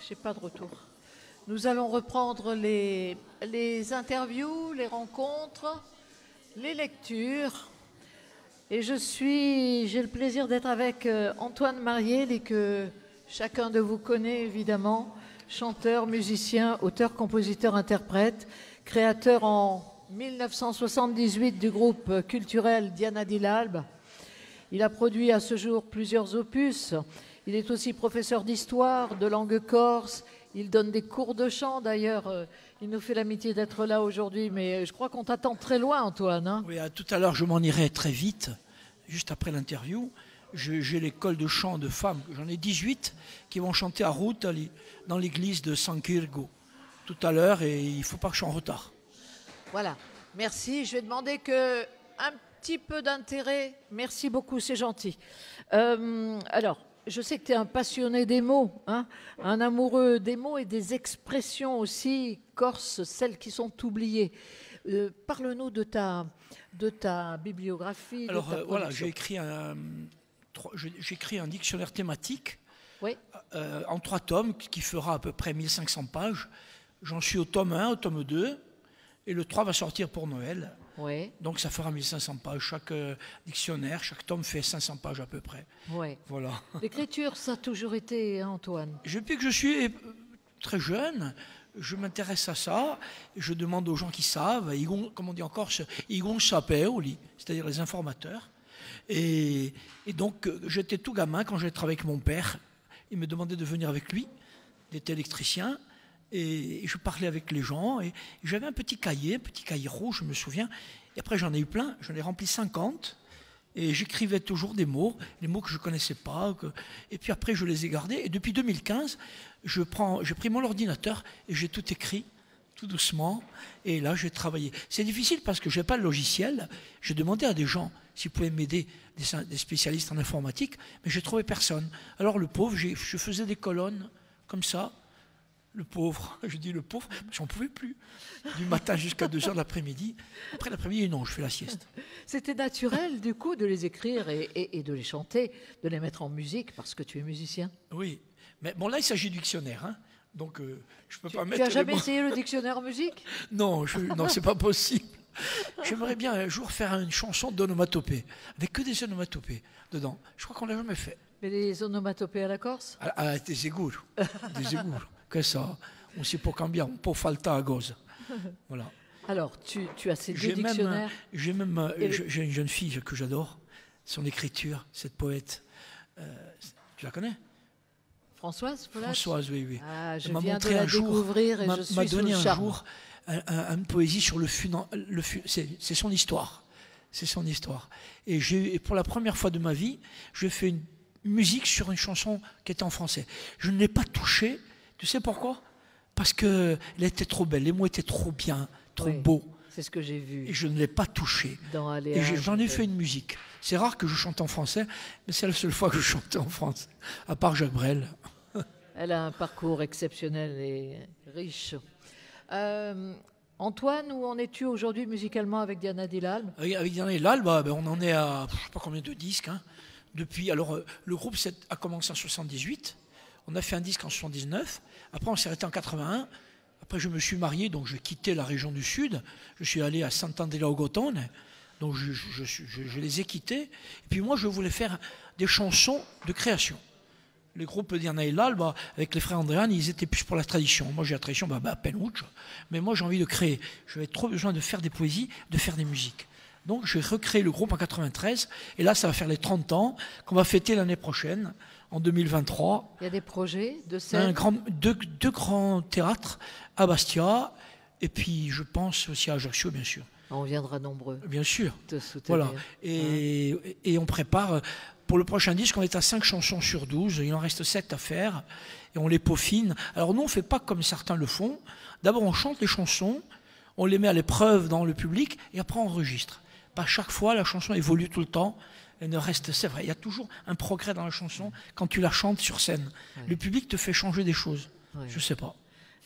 J'ai pas de retour. Nous allons reprendre les interviews, les rencontres, les lectures. Et j'ai le plaisir d'être avec Antoine Marielle, que chacun de vous connaît évidemment, chanteur, musicien, auteur, compositeur, interprète, créateur en 1978 du groupe culturel Diana Di L'Alba. Il a produit à ce jour plusieurs opus. Il est aussi professeur d'histoire, de langue corse. Il donne des cours de chant, d'ailleurs. Il nous fait l'amitié d'être là aujourd'hui, mais je crois qu'on t'attend très loin, Antoine. Hein. Oui, tout à l'heure, je m'en irai très vite, juste après l'interview. J'ai l'école de chant de femmes, j'en ai 18, qui vont chanter à route dans l'église de San Quirgo tout à l'heure, et il ne faut pas que je sois en retard. Voilà, merci. Je vais demander un petit peu d'intérêt. Merci beaucoup, c'est gentil. Alors, je sais que tu es un passionné des mots, hein, un amoureux des mots et des expressions aussi corses, celles qui sont oubliées. Parle-nous de ta bibliographie. Alors voilà, j'ai écrit un dictionnaire thématique, oui, en 3 tomes qui fera à peu près 1500 pages. J'en suis au tome 1, au tome 2, et le 3 va sortir pour Noël. Oui. Donc ça fera 1500 pages. Chaque dictionnaire, chaque tome fait 500 pages à peu près. Oui. Voilà. L'écriture, ça a toujours été, Antoine. Depuis que je suis très jeune, je m'intéresse à ça. Je demande aux gens qui savent, comme on dit en Corse, igon sapeoli, c'est-à-dire les informateurs. Et donc j'étais tout gamin quand j'étais avec mon père. Il me demandait de venir avec lui. Il était électricien. Et je parlais avec les gens, et j'avais un petit cahier rouge, je me souviens, et après j'en ai eu plein, j'en ai rempli 50, et j'écrivais toujours des mots, les mots que je ne connaissais pas, et puis après je les ai gardés, et depuis 2015, j'ai pris mon ordinateur, et j'ai tout écrit, tout doucement, et là j'ai travaillé. C'est difficile parce que je n'ai pas le logiciel, j'ai demandé à des gens s'ils pouvaient m'aider, des spécialistes en informatique, mais je n'ai trouvé personne. Alors le pauvre, je faisais des colonnes, comme ça. Le pauvre, je dis le pauvre, parce qu'on ne pouvait plus. Du matin jusqu'à 2h de l'après-midi. Après l'après-midi, non, je fais la sieste. C'était naturel, du coup, de les écrire et de les chanter, de les mettre en musique, parce que tu es musicien. Oui, mais bon, là, il s'agit du dictionnaire. Hein. Donc, je ne peux pas mettre... Tu n'as jamais essayé le dictionnaire en musique? Non, non, c'est pas possible. J'aimerais bien un jour faire une chanson d'onomatopée, avec que des onomatopées dedans. Je crois qu'on ne l'a jamais fait. Mais des onomatopées à la Corse? Des seguro. Des seguro. Que ça, on sait pas combien, on peut falta à gauze. Voilà. Alors, tu as ces 2 dictionnaires. J'ai une jeune fille que j'adore, son écriture, cette poète. Tu la connais? Françoise Folach? Françoise, oui. Ah, je viens de la découvrir et je suis sous le charme. M'a donné un jour une poésie sur c'est son histoire. C'est son histoire. Et pour la première fois de ma vie, j'ai fait une musique sur une chanson qui était en français. Je ne l'ai pas touchée. Tu sais pourquoi? Parce qu'elle était trop belle, les mots étaient trop bien, trop beaux. C'est ce que j'ai vu. Et je ne l'ai pas touchée. Et j'en ai fait une musique. C'est rare que je chante en français, mais c'est la seule fois que je chante en français, à part Jacques Brel. Elle a un parcours exceptionnel et riche. Antoine, où en es-tu aujourd'hui musicalement avec Diana Di L'Alba? Avec Diana Di L'Alba, on en est à je ne sais pas combien de disques. Hein. Alors, le groupe a commencé en 78. On a fait un disque en 79, après on s'est arrêté en 81, après je me suis marié, donc j'ai quitté la région du Sud, je suis allé à Sant'Andrea-Ogotone, donc je les ai quittés, et puis moi je voulais faire des chansons de création. Les groupes Diana et L'Alba, avec les frères Andréan, ils étaient plus pour la tradition. Moi j'ai la tradition, penuche, mais moi j'ai envie de créer, j'avais trop besoin de faire des poésies, de faire des musiques. Donc j'ai recréé le groupe en 93, et là ça va faire les 30 ans qu'on va fêter l'année prochaine, en 2023. Il y a des projets de scène? Deux grands théâtres à Bastia, et puis je pense aussi à Ajaccio, bien sûr. On viendra nombreux. Bien sûr. Te soutenir. Voilà. Et on prépare, pour le prochain disque, on est à 5 chansons sur 12, il en reste 7 à faire, et on les peaufine. Alors nous, on ne fait pas comme certains le font. D'abord, on chante les chansons, on les met à l'épreuve dans le public, et après on enregistre. Pas chaque fois, la chanson évolue tout le temps. C'est vrai, il y a toujours un progrès dans la chanson quand tu la chantes sur scène. Oui. Le public te fait changer des choses. Oui. Je ne sais pas.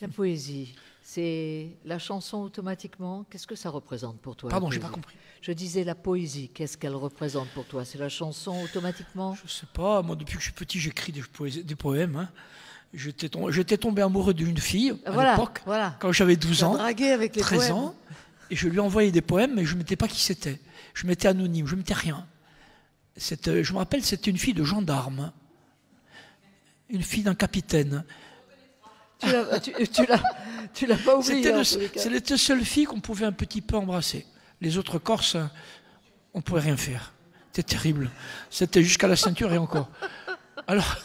La poésie, c'est la chanson automatiquement. Qu'est-ce que ça représente pour toi? Pardon, je n'ai pas compris. Je disais la poésie, qu'est-ce qu'elle représente pour toi? C'est la chanson automatiquement? Je ne sais pas. Moi, depuis que je suis petit, j'écris des poèmes. Hein. J'étais tombé amoureux d'une fille à l'époque, quand j'avais 12 ans, dragué avec les 13 poèmes. ans, et je lui envoyais des poèmes, mais je ne mettais pas qui c'était. Je mettais anonyme, je ne mettais rien. Je me rappelle, c'était une fille de gendarme, une fille d'un capitaine. Tu l'as pas oublié. C'était la seule fille qu'on pouvait un petit peu embrasser. Les autres Corses, on ne pouvait rien faire. C'était terrible. C'était jusqu'à la ceinture et encore. Alors,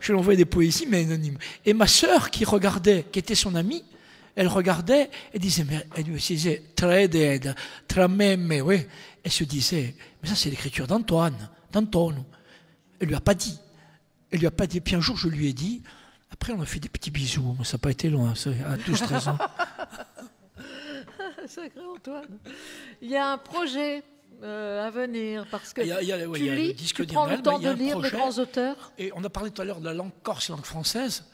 je lui envoyais des poésies, mais anonymes. Et ma sœur, qui regardait, qui était son amie, elle regardait et disait, mais elle lui disait, très d'aide, très même, oui. Elle se disait, mais ça c'est l'écriture d'Antoine. Elle lui a pas dit. Puis un jour, je lui ai dit, après on a fait des petits bisous, mais ça n'a pas été loin, à 12-13 ans. Sacré Antoine. Il y a un projet à venir, parce que tu prends le temps de lire des grands auteurs. Et on a parlé tout à l'heure de la langue corse, langue française,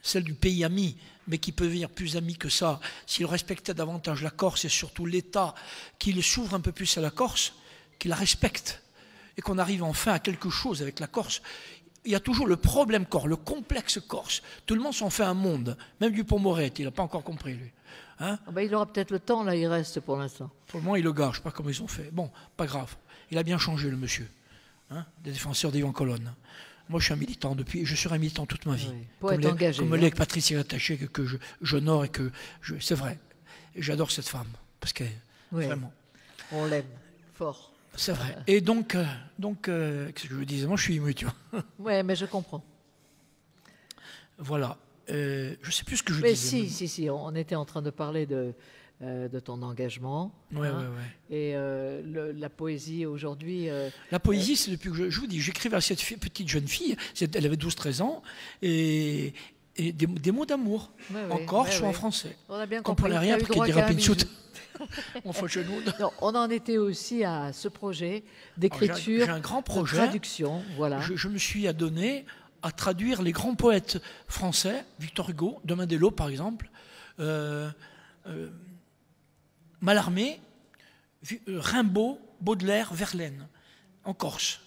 celle du pays ami, mais qui peut devenir plus ami que ça, s'il respectait davantage la Corse et surtout l'État, qu'il s'ouvre un peu plus à la Corse, qu'il la respecte, et qu'on arrive enfin à quelque chose avec la Corse. Il y a toujours le problème corse, le complexe corse. Tout le monde s'en fait un monde, même Dupond-Moretti, il n'a pas encore compris, lui. Hein? Il aura peut-être le temps, là, il reste pour l'instant. Pour le moment, il le gare, je ne sais pas comment ils ont fait. Bon, pas grave. Il a bien changé, le monsieur, hein, des défenseurs d'Yvan Colonne. Moi, je suis un militant depuis, je serai un militant toute ma vie. Oui, poète engagé. Comme l'est Patricia Attaché, que j'honore et que c'est vrai. J'adore cette femme, parce qu'elle, vraiment. On l'aime fort. C'est vrai. Et donc, qu'est-ce que je disais? Moi, je suis ému, tu vois. Oui, mais je comprends. Voilà. Je ne sais plus ce que je disais. Mais si, on était en train de parler de ton engagement. Oui. Et la poésie aujourd'hui... la poésie, c'est depuis que je vous dis, j'écrivais à cette petite jeune fille, elle avait 12-13 ans, et des mots d'amour, en corse ou en français. On a bien compris. On ne comprenait rien, parce qu'il dirait Pinsout. On en était aussi à ce projet d'écriture, j'ai un grand projet, de traduction. Voilà. Je me suis adonné à traduire les grands poètes français, Victor Hugo, de Mandela par exemple, Mallarmé, Rimbaud, Baudelaire, Verlaine, en Corse.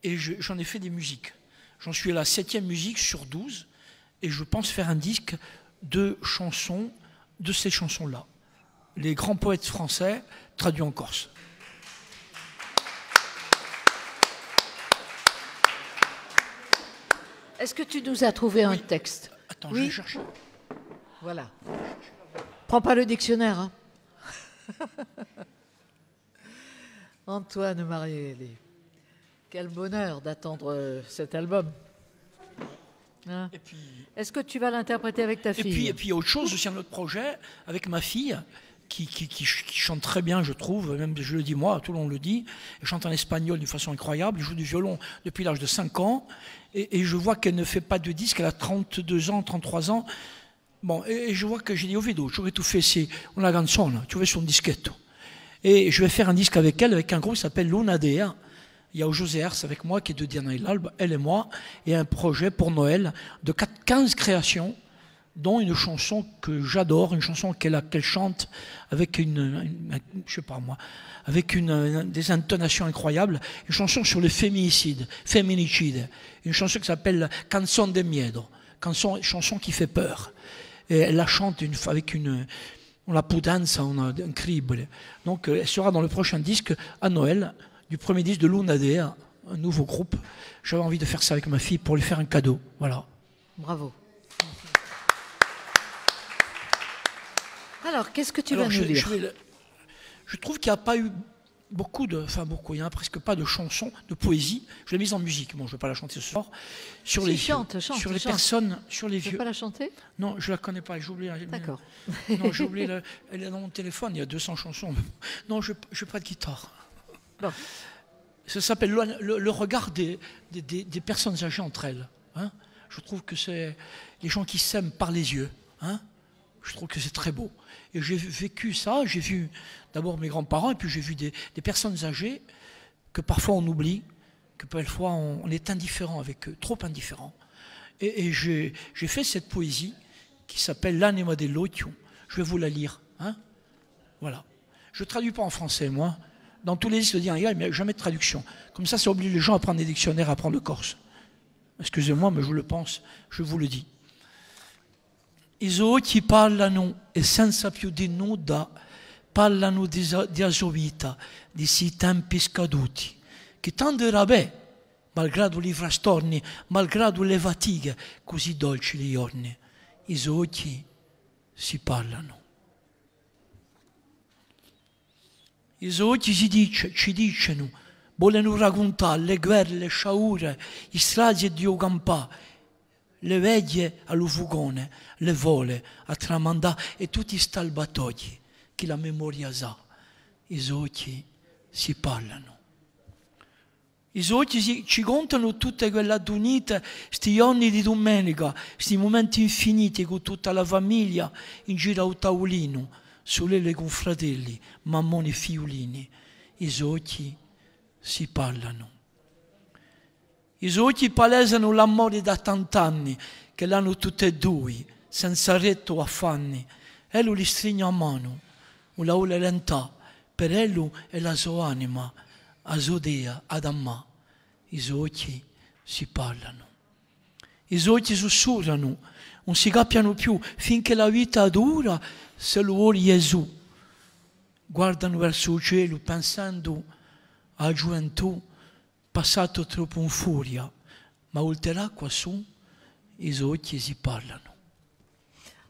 Et j'en ai fait des musiques. J'en suis à la 7e musique sur 12, et je pense faire un disque de chansons, de ces chansons-là. Les grands poètes français traduits en Corse. Est-ce que tu nous as trouvé un texte? Attends, je vais chercher. Voilà. Prends pas le dictionnaire. Hein. Antoine Marielli. Quel bonheur d'attendre cet album. Hein? Est-ce que tu vas l'interpréter avec ta fille? Et puis il y a autre chose aussi, un autre projet avec ma fille qui chante très bien, je trouve, même je le dis moi, tout le monde le dit. Elle chante en espagnol d'une façon incroyable, elle joue du violon depuis l'âge de 5 ans, et je vois qu'elle ne fait pas de disque, elle a 32 ans, 33 ans. Bon, et je vois que j'ai dit, Ovido, j'aurais tout fait, c'est una canzone, tu veux son disquette. Et je vais faire un disque avec elle, avec un groupe qui s'appelle Luna Dea. Il y a José Hers avec moi, qui est de Diana et l'Albe, elle et moi, et un projet pour Noël de 15 créations, dont une chanson que j'adore, une chanson qu'elle chante avec je sais pas moi, avec des intonations incroyables, une chanson sur le féminicide, une chanson qui s'appelle Canzone de Miedo, chanson qui fait peur. Et elle la chante avec on la pudanza, on a un crible. Donc elle sera dans le prochain disque à Noël, du premier disque de Luna Dea, un nouveau groupe. J'avais envie de faire ça avec ma fille pour lui faire un cadeau. Voilà. Bravo. Alors, qu'est-ce que tu vas nous lire? Je trouve qu'il n'y a pas eu il n'y a presque pas de chansons, de poésie. Je l'ai mise en musique. Bon, je ne vais pas la chanter ce soir. Sur les personnes, sur les vieux. Tu ne veux pas la chanter? Non, je ne la connais pas. J'ai oublié. D'accord. Non, j'ai oublié. Elle est dans mon téléphone. Il y a 200 chansons. Non, je n'ai pas de guitare. Bon. Ça s'appelle le regard des personnes âgées entre elles. Hein, je trouve que c'est les gens qui s'aiment par les yeux. Hein, je trouve que c'est très beau. Et j'ai vécu ça, j'ai vu d'abord mes grands-parents, et puis j'ai vu des personnes âgées que parfois on oublie, que parfois on est indifférent avec eux, trop indifférent. Et j'ai fait cette poésie qui s'appelle L'anima dell'occhio. Je vais vous la lire. Hein, voilà. Je ne traduis pas en français, moi. Dans tous les livres, il y a jamais de traduction. Comme ça oblige les gens à prendre des dictionnaires, à apprendre le corse. Excusez-moi, mais je le pense, je vous le dis. I occhi parlano e senza più di nuda parlano di Asovita, di si tempi scaduti, che tanto era beh, malgrado i frastorni, malgrado le fatiche, così dolci gli giorni. I occhi si parlano. I occhi ci dicono, vogliono raccontare le guerre, le sciagure, i stragi di Ocampà, le veglie allo fugone, le vole a tramandà e tutti i stalbatogli che la memoria sa. I occhi si parlano. I occhi ci contano tutte quelle adunite, sti giorni di domenica, sti momenti infiniti con tutta la famiglia in giro a un tavolino, solele con fratelli, mammoni e figlini. I occhi si parlano. I occhi palesano l'amore da tant'anni, che l'hanno tutte e due, senza retto o affanni. Ello li stringe a mano, una ola lenta, per ello è la sua anima, a sua dea, ad ammà. I occhi si parlano. I occhi sussurrano, non si capiano più, finché la vita dura, se lo vuole Gesù. Guardano verso il cielo, pensando alla gioventù, passato troppo in furia, ma oltre l'acqua su, i occhi si parlano.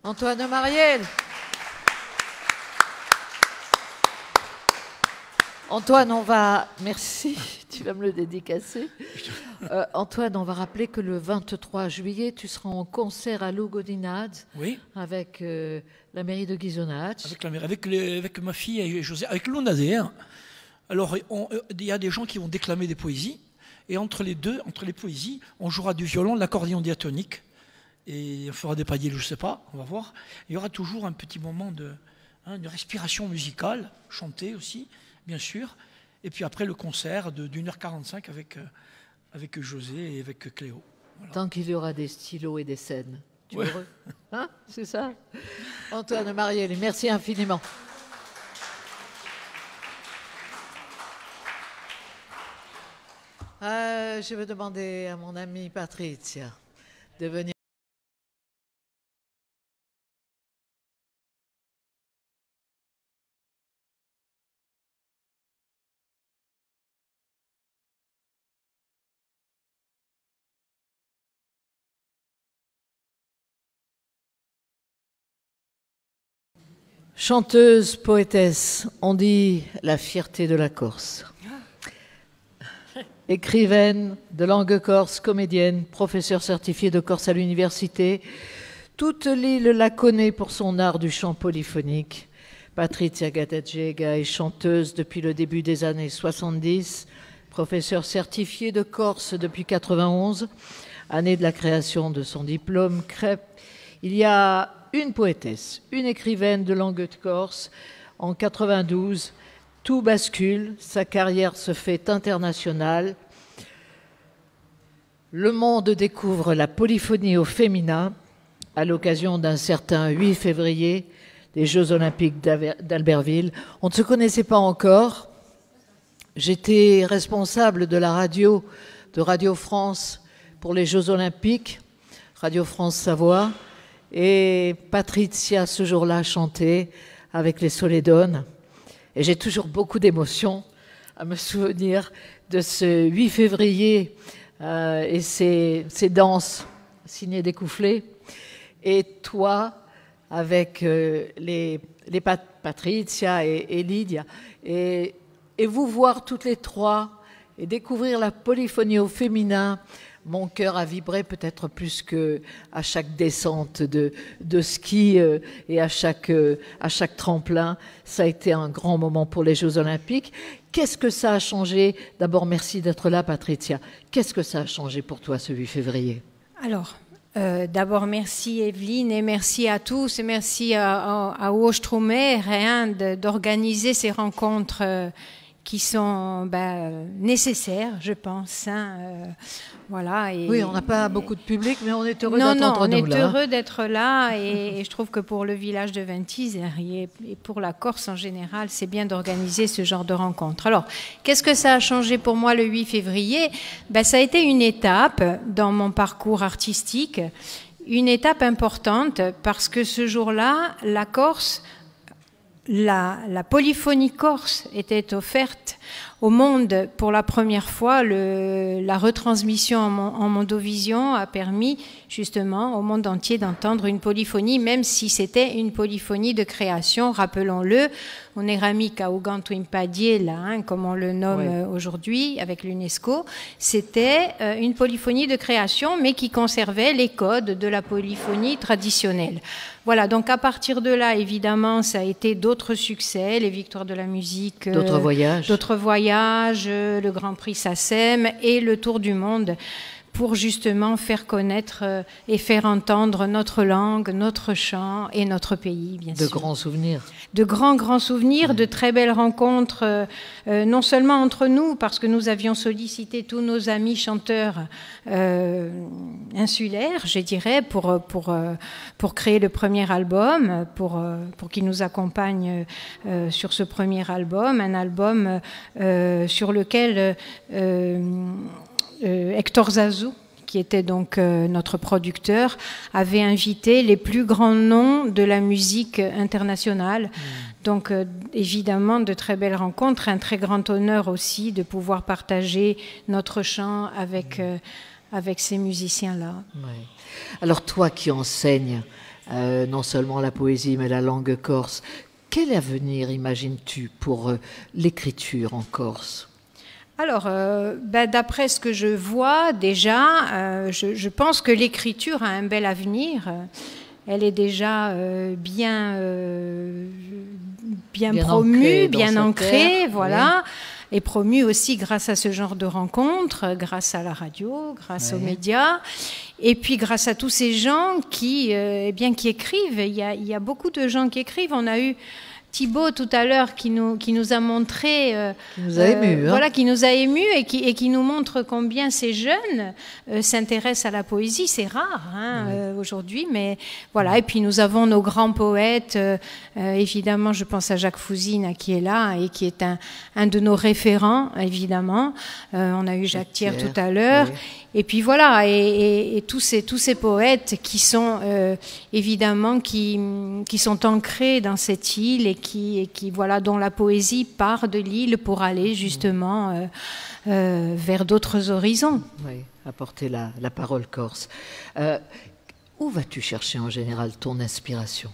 Antoine Mariel. Antoine, on va... Merci, tu vas me le dédicacer. Antoine, on va rappeler que le 23 juillet, tu seras en concert à Lugodinad, Oui. Avec la mairie de Ghisonaccia. Avec ma fille et José, avec Lunadé. Alors, il y a des gens qui vont déclamer des poésies, et entre les poésies, on jouera du violon, de l'accordéon diatonique, et on fera des paillettes, je ne sais pas, on va voir. Il y aura toujours un petit moment de respiration musicale, chantée aussi, bien sûr, et puis après le concert d'1h45 avec José et avec Cléo. Voilà. Tant qu'il y aura des stylos et des scènes. Tu es heureux, hein? C'est ça. Antoine Mariel, merci infiniment. Je vais demander à mon amie Patrizia de venir. Chanteuse, poétesse, on dit la fierté de la Corse. Écrivaine de langue corse, comédienne, professeure certifiée de Corse à l'université. Toute l'île la connaît pour son art du chant polyphonique. Patrizia Gattagiega est chanteuse depuis le début des années 70, professeure certifiée de Corse depuis 91, année de la création de son diplôme CREP. Il y a une poétesse, une écrivaine de langue de Corse. En 92, tout bascule, sa carrière se fait internationale. Le monde découvre la polyphonie au féminin à l'occasion d'un certain 8 février des Jeux Olympiques d'Albertville. On ne se connaissait pas encore. J'étais responsable de la radio, de Radio France pour les Jeux Olympiques, Radio France Savoie. Et Patrizia, ce jour-là, chantait avec les Soledones. Et j'ai toujours beaucoup d'émotions à me souvenir de ce 8 février et ces danses signées découfflées. Et toi, avec les Patrizia et Lydia, et vous voir toutes les trois et découvrir la polyphonie au féminin, mon cœur a vibré peut-être plus qu'à chaque descente de ski et à chaque tremplin. Ça a été un grand moment pour les Jeux Olympiques. Qu'est-ce que ça a changé? D'abord, merci d'être là, Patrizia. Qu'est-ce que ça a changé pour toi ce 8 février? Alors, d'abord, merci Evelyne et merci à tous et merci à Ostromer d'organiser ces rencontres qui sont nécessaires, je pense. Voilà. Et... Oui, on n'a pas beaucoup de public, mais on est heureux d'être d'entendre nous. On est heureux d'être là et je trouve que pour le village de Ventiseri et pour la Corse en général, c'est bien d'organiser ce genre de rencontre. Alors, qu'est-ce que ça a changé pour moi le 8 février ? Ça a été une étape dans mon parcours artistique, une étape importante parce que ce jour-là, la Corse... La polyphonie corse était offerte au monde pour la première fois. La retransmission en Mondovision a permis justement au monde entier d'entendre une polyphonie, même si c'était une polyphonie de création, rappelons-le. On est rami Kaugantu Impadier, là, comme on le nomme aujourd'hui avec l'UNESCO. C'était une polyphonie de création, mais qui conservait les codes de la polyphonie traditionnelle. Voilà, donc à partir de là, évidemment, ça a été d'autres succès, les victoires de la musique, d'autres voyages, le Grand Prix SACEM et le Tour du monde pour justement faire connaître et faire entendre notre langue, notre chant et notre pays, bien sûr. De grands souvenirs. De grands souvenirs, de très belles rencontres, non seulement entre nous, parce que nous avions sollicité tous nos amis chanteurs insulaires, je dirais, pour créer le premier album, pour qu'ils nous accompagnent sur ce premier album, un album sur lequel... Hector Zazou, qui était donc notre producteur, avait invité les plus grands noms de la musique internationale. Donc évidemment de très belles rencontres, un très grand honneur aussi de pouvoir partager notre chant avec ces musiciens-là. Ouais. Alors toi qui enseignes non seulement la poésie mais la langue corse, quel avenir imagines-tu pour l'écriture en Corse ? Alors, d'après ce que je vois déjà, je pense que l'écriture a un bel avenir. Elle est déjà bien promue, bien ancrée, voilà. Oui. Et promue aussi grâce à ce genre de rencontres, grâce à la radio, grâce aux médias, et puis grâce à tous ces gens qui écrivent. Il y a beaucoup de gens qui écrivent. On a eu Thibaut tout à l'heure qui nous a montré, qui nous a émus, voilà, qui nous a émus et qui nous montre combien ces jeunes s'intéressent à la poésie. C'est rare aujourd'hui, mais voilà. Et puis nous avons nos grands poètes, évidemment, je pense à Jacques Fouzine qui est là et qui est un de nos référents, évidemment. On a eu Jacques Thiers tout à l'heure. Oui. Et puis voilà, et tous ces poètes qui sont évidemment qui sont ancrés dans cette île et qui voilà, dont la poésie part de l'île pour aller justement vers d'autres horizons. Oui, apporter la parole corse. Où vas-tu chercher en général ton inspiration ?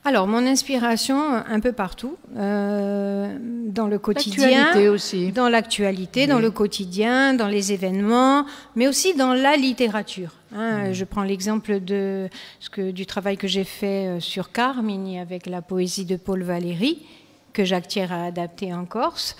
Alors, mon inspiration, un peu partout, dans le quotidien. L'actualité aussi. Dans l'actualité, oui. Dans le quotidien, dans les événements, mais aussi dans la littérature. Je prends l'exemple du travail que j'ai fait sur Carmini avec la poésie de Paul Valéry, que Jacques Thiers a adapté en Corse.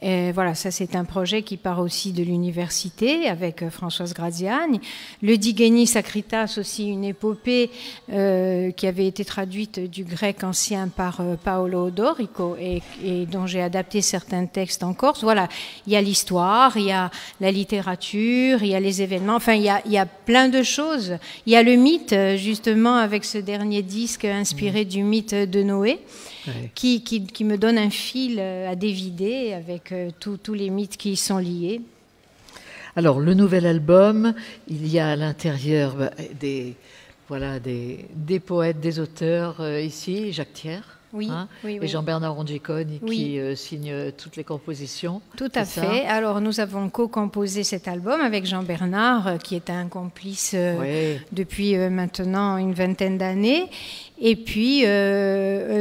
Et voilà, ça c'est un projet qui part aussi de l'université avec Françoise Graziani. Le Digeni Sacritas, aussi une épopée qui avait été traduite du grec ancien par Paolo Odorico et dont j'ai adapté certains textes en Corse. Voilà, il y a l'histoire, il y a la littérature, il y a les événements, enfin il y a plein de choses. Il y a le mythe, justement, avec ce dernier disque inspiré du mythe de Noé. Ouais. Qui me donne un fil à dévider avec tous les mythes qui y sont liés. Alors, le nouvel album, il y a à l'intérieur des poètes, des auteurs ici, Jacques Thiers. Oui, oui. Et Jean-Bernard Ongiconi qui signe toutes les compositions. Tout à fait. Alors, nous avons co-composé cet album avec Jean-Bernard, qui est un complice depuis maintenant une vingtaine d'années. Et puis,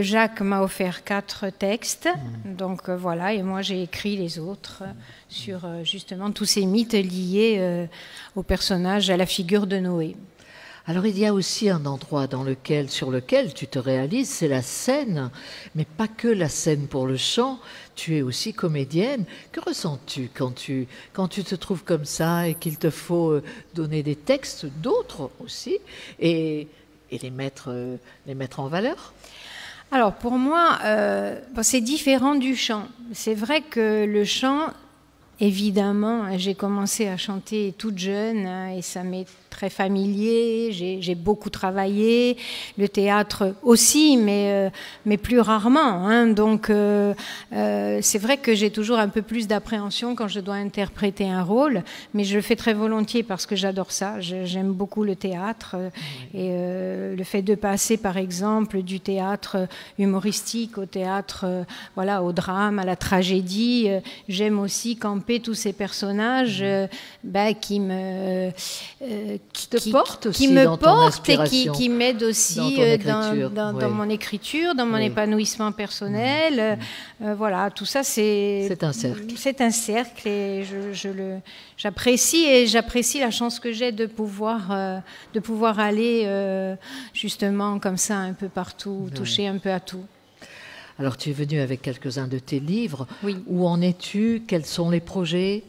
Jacques m'a offert 4 textes. Donc, voilà. Et moi, j'ai écrit les autres sur, justement, tous ces mythes liés au personnage, à la figure de Noé. Alors il y a aussi un endroit sur lequel tu te réalises, c'est la scène, mais pas que la scène pour le chant, tu es aussi comédienne. Que ressens-tu quand tu te trouves comme ça et qu'il te faut donner des textes, d'autres aussi, et les mettre en valeur ? Alors pour moi, c'est différent du chant. C'est vrai que le chant, évidemment, j'ai commencé à chanter toute jeune et ça m'est très familier. J'ai beaucoup travaillé, le théâtre aussi, mais plus rarement. Hein. Donc c'est vrai que j'ai toujours un peu plus d'appréhension quand je dois interpréter un rôle, mais je le fais très volontiers parce que j'adore ça. J'aime beaucoup le théâtre et le fait de passer, par exemple, du théâtre humoristique au théâtre, voilà, au drame, à la tragédie. J'aime aussi camper tous ces personnages qui me portent et qui m'aident aussi dans mon écriture, dans mon épanouissement personnel. Voilà, tout ça c'est un cercle. C'est un cercle et j'apprécie la chance que j'ai de pouvoir aller justement comme ça un peu partout, toucher un peu à tout. Alors, tu es venu avec quelques-uns de tes livres. Oui. Où en es-tu? Quels sont les projets?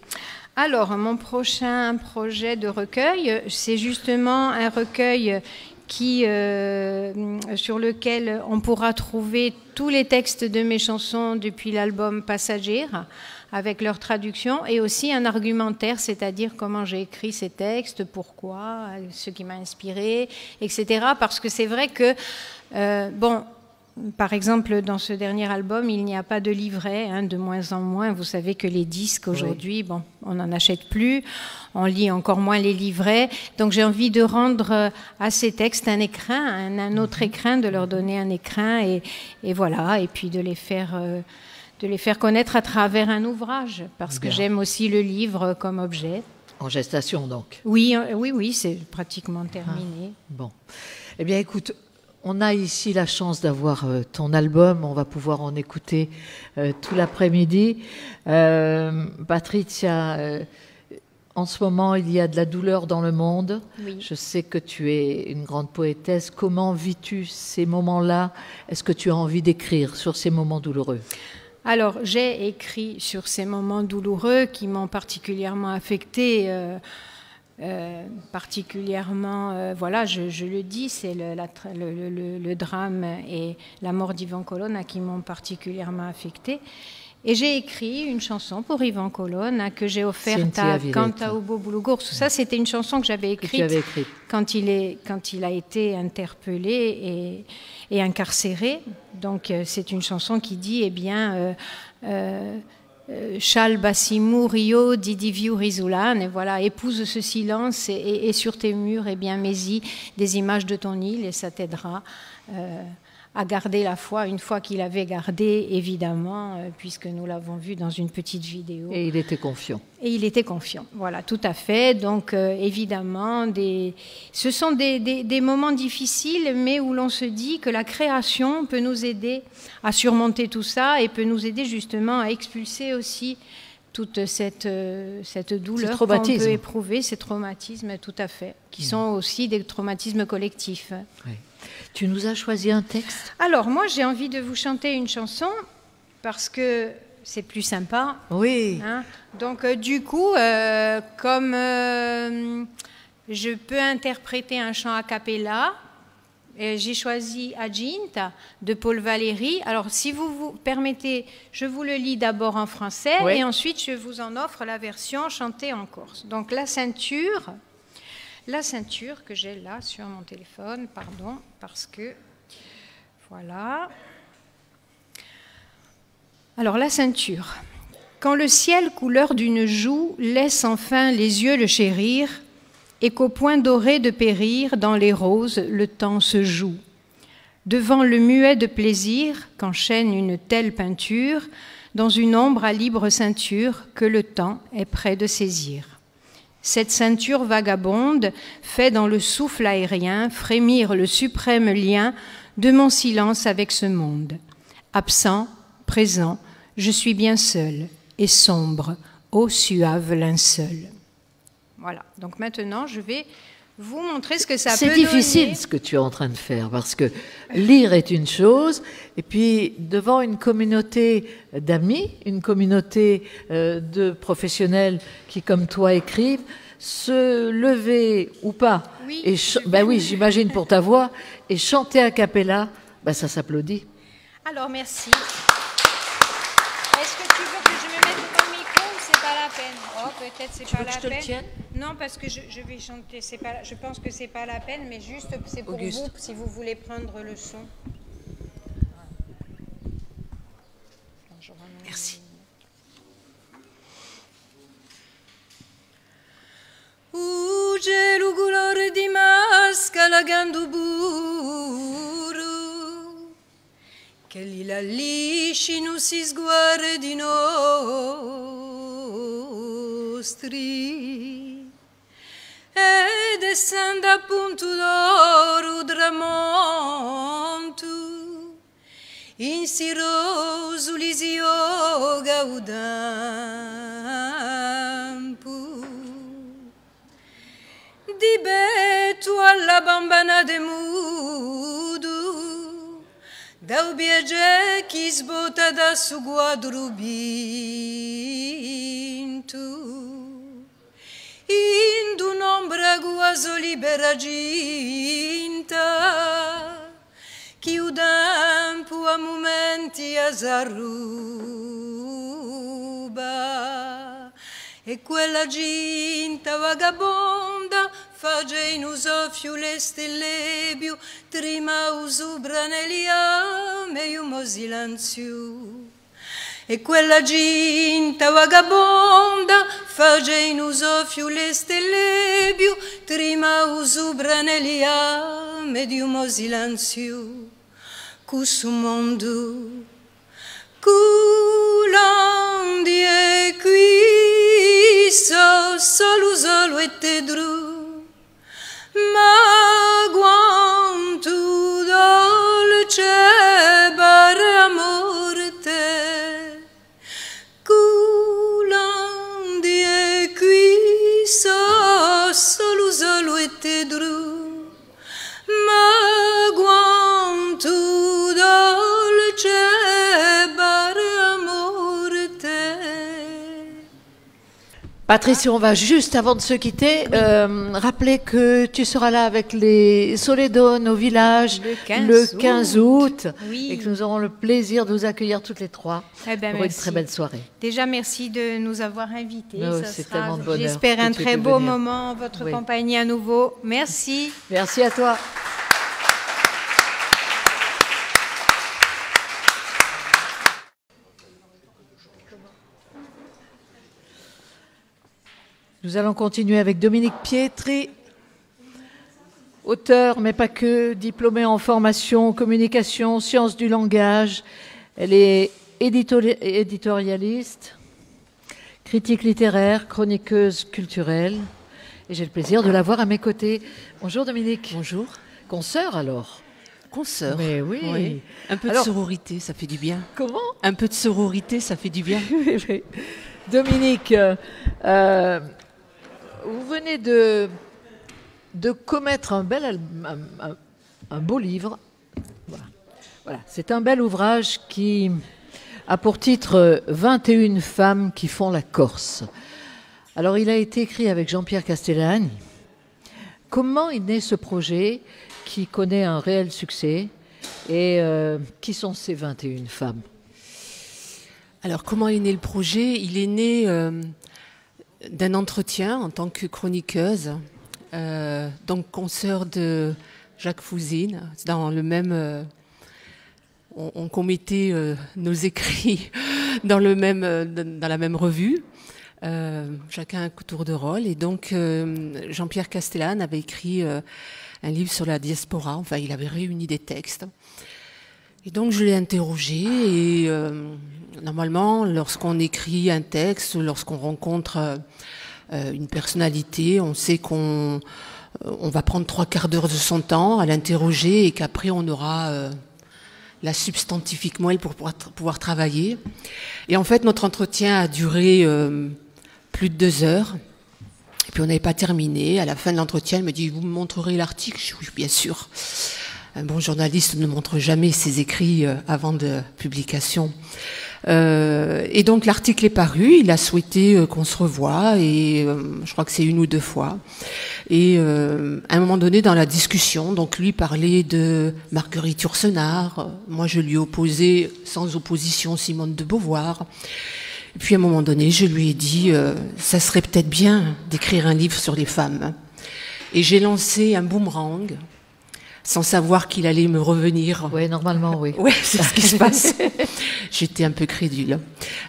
Alors, mon prochain projet de recueil, c'est justement un recueil sur lequel on pourra trouver tous les textes de mes chansons depuis l'album Passagère, avec leur traduction, et aussi un argumentaire, c'est-à-dire comment j'ai écrit ces textes, pourquoi, ce qui m'a inspiré, etc. Parce que c'est vrai que, par exemple, dans ce dernier album, il n'y a pas de livret, de moins en moins. Vous savez que les disques aujourd'hui, on n'en achète plus, on lit encore moins les livrets. Donc j'ai envie de rendre à ces textes un écrin, un autre écrin, de leur donner un écrin, et voilà, et puis de les faire connaître à travers un ouvrage, parce que j'aime aussi le livre comme objet. En gestation, donc. Oui, c'est pratiquement terminé. Bon. Eh bien, écoute, on a ici la chance d'avoir ton album. On va pouvoir en écouter tout l'après-midi. Patricia, en ce moment, il y a de la douleur dans le monde. Oui. Je sais que tu es une grande poétesse. Comment vis-tu ces moments-là? Est-ce que tu as envie d'écrire sur ces moments douloureux? Alors, j'ai écrit sur ces moments douloureux qui m'ont particulièrement affectée. Voilà, je le dis, c'est le drame et la mort d'Ivan Colonna qui m'ont particulièrement affectée. Et j'ai écrit une chanson pour Ivan Colonna que j'ai offerte à Cantaubo Boulougours. Ça, c'était une chanson que j'avais écrite quand il a été interpellé et incarcéré. Donc, c'est une chanson qui dit, Chal Basimou Rio Didiviu Rizulan, et voilà, épouse ce silence et sur tes murs, mets-y des images de ton île et ça t'aidera à garder la foi une fois qu'il avait gardé, évidemment, puisque nous l'avons vu dans une petite vidéo. Et il était confiant. Et il était confiant, voilà, tout à fait. Donc, évidemment, ce sont des moments difficiles, mais où l'on se dit que la création peut nous aider à surmonter tout ça et peut nous aider justement à expulser aussi toute cette douleur qu'on peut éprouver, ces traumatismes, tout à fait, qui sont aussi des traumatismes collectifs. Oui. Tu nous as choisi un texte? Alors, moi, j'ai envie de vous chanter une chanson parce que c'est plus sympa. Oui. Donc, du coup, comme je peux interpréter un chant a cappella, j'ai choisi Aginta de Paul Valéry. Alors, si vous permettez, je vous le lis d'abord en français et ensuite je vous en offre la version chantée en corse. Donc, la ceinture que j'ai là sur mon téléphone, pardon, parce que, voilà. Alors, la ceinture. Quand le ciel couleur d'une joue laisse enfin les yeux le chérir, et qu'au point doré de périr, dans les roses, le temps se joue. Devant le muet de plaisir qu'enchaîne une telle peinture, dans une ombre à libre ceinture que le temps est près de saisir. Cette ceinture vagabonde fait dans le souffle aérien frémir le suprême lien de mon silence avec ce monde. Absent, présent, je suis bien seul et sombre, ô suave linceul. Voilà, donc maintenant je vais vous montrer ce que ça peut donner. C'est difficile ce que tu es en train de faire, parce que lire est une chose, et puis devant une communauté d'amis, une communauté de professionnels qui, comme toi, écrivent, se lever ou pas, oui, oui, j'imagine pour ta voix, et chanter a cappella, ça s'applaudit. Alors, merci. Est-ce que tu veux que je me mette devant le micro ou c'est pas la peine? Oh, peut-être c'est pas la peine. Tu veux que je te le tienne? Non, parce que je vais chanter. Je pense que c'est pas la peine, mais juste c'est pour Auguste. vous, si vous voulez prendre le son. Merci. O gelo colore di mascala ganduburu che lì la lisci non si sguardi nostri ed essendo appunto d'oro tramonto in siroso lisio gaudampo di betto alla bambana de mudo da ubiege chi sbota da su quadro binto in un'ombra guaso libera ginta chi udampo a momenti asarruba e quella ginta vagabonda fage in usofiu le stelle più trima usubra neliame io mo silenziu e quella ginta vagabonda fage in usofiu le stelle più trima usubra neliame io mo silenziu cusu mondo culandi e qui solo solo e te dru ma quanto dolce bare amorte culandi e qui solo solo e te dru ma quanto dolce Patricia, on va juste, avant de se quitter, rappeler que tu seras là avec les Solédones au village le 15 août oui. Et que nous aurons le plaisir de vous accueillir toutes les trois pour une très belle soirée. Déjà, merci de nous avoir invités. C'est tellement de bonheur. J'espère un très beau moment en votre compagnie à nouveau. Merci. Merci à toi. Nous allons continuer avec Dominique Pietri, auteur, mais pas que, diplômée en formation, communication, sciences du langage. Elle est éditorialiste, critique littéraire, chroniqueuse culturelle. Et j'ai le plaisir de la voir à mes côtés. Bonjour Dominique. Bonjour. Consoeur alors? Consoeur. Mais oui. Oui. Un peu de sororité, ça fait du bien. Comment? Un peu de sororité, ça fait du bien. Dominique, vous venez de commettre un beau livre. Voilà. C'est un bel ouvrage qui a pour titre 21 femmes qui font la Corse. Alors, il a été écrit avec Jean-Pierre Castellani. Comment est né ce projet qui connaît un réel succès et qui sont ces 21 femmes? Alors, comment est né le projet? Il est né d'un entretien en tant que chroniqueuse, donc consoeur de Jacques Fouzine, dans le même... on commettait nos écrits dans la même revue, chacun un tour de rôle. Et donc, Jean-Pierre Castellane avait écrit un livre sur la diaspora. Enfin, il avait réuni des textes. Et donc, je l'ai interrogé. Et normalement, lorsqu'on écrit un texte, lorsqu'on rencontre une personnalité, on sait qu'on va prendre 3/4 d'heure de son temps à l'interroger et qu'après, on aura la substantifique moelle pour pouvoir travailler. Et en fait, notre entretien a duré plus de 2 heures. Et puis, on n'avait pas terminé. À la fin de l'entretien, elle me dit « Vous me montrerez l'article ?» Je dis « Oui, bien sûr. » un bon journaliste ne montre jamais ses écrits avant de publication. Et donc l'article est paru, il a souhaité qu'on se revoie, et je crois que c'est 1 ou 2 fois. Et à un moment donné dans la discussion, donc lui parlait de Marguerite Yourcenar, moi je lui opposais sans opposition Simone de Beauvoir. Et puis à un moment donné, je lui ai dit, ça serait peut-être bien d'écrire un livre sur les femmes. Et j'ai lancé un boomerang, sans savoir qu'il allait me revenir. Oui, normalement, oui. Oui, c'est ce qui se passe. J'étais un peu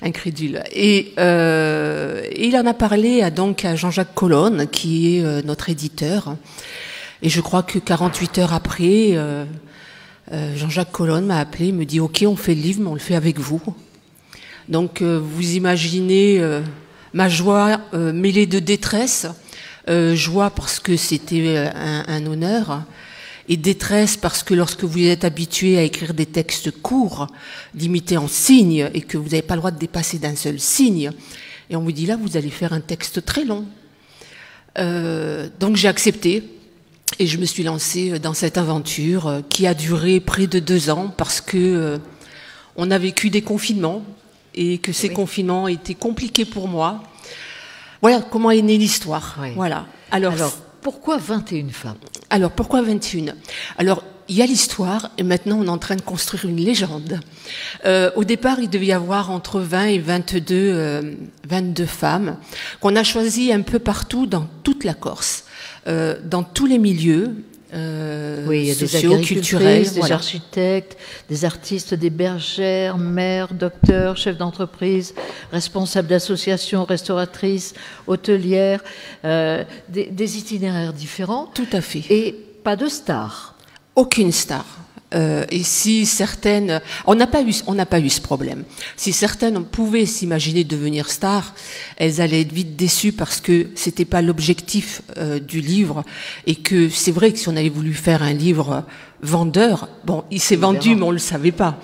incrédule. Et il en a parlé à Jean-Jacques Colonne, qui est notre éditeur. Et je crois que 48 heures après, Jean-Jacques Colonne m'a appelé, me dit « Ok, on fait le livre, mais on le fait avec vous ». Donc, vous imaginez ma joie mêlée de détresse. Joie parce que c'était un honneur, et détresse parce que lorsque vous êtes habitué à écrire des textes courts, limités en signes, et que vous n'avez pas le droit de dépasser d'un seul signe, et on vous dit là, vous allez faire un texte très long. Donc j'ai accepté, et je me suis lancée dans cette aventure qui a duré près de 2 ans, parce que on a vécu des confinements, et que ces confinements étaient compliqués pour moi. Voilà comment est née l'histoire. Oui. Voilà. Alors, pourquoi 21 femmes? Alors, pourquoi 21? Alors, il y a l'histoire, et maintenant on est en train de construire une légende. Au départ, il devait y avoir entre 20 et 22 femmes, qu'on a choisies un peu partout dans toute la Corse, dans tous les milieux. Oui, il y a sociaux, des culturels, des architectes, des artistes, des bergères, mères, docteurs, chefs d'entreprise, responsables d'associations, restauratrices, hôtelières, des itinéraires différents. Tout à fait. Et pas de stars. Aucune star. Et si certaines, on n'a pas eu ce problème. Si certaines pouvaient s'imaginer devenir stars, elles allaient être vite déçues parce que c'était pas l'objectif du livre, et que c'est vrai que si on avait voulu faire un livre vendeur, bon, il s'est vendu, mais on le savait pas.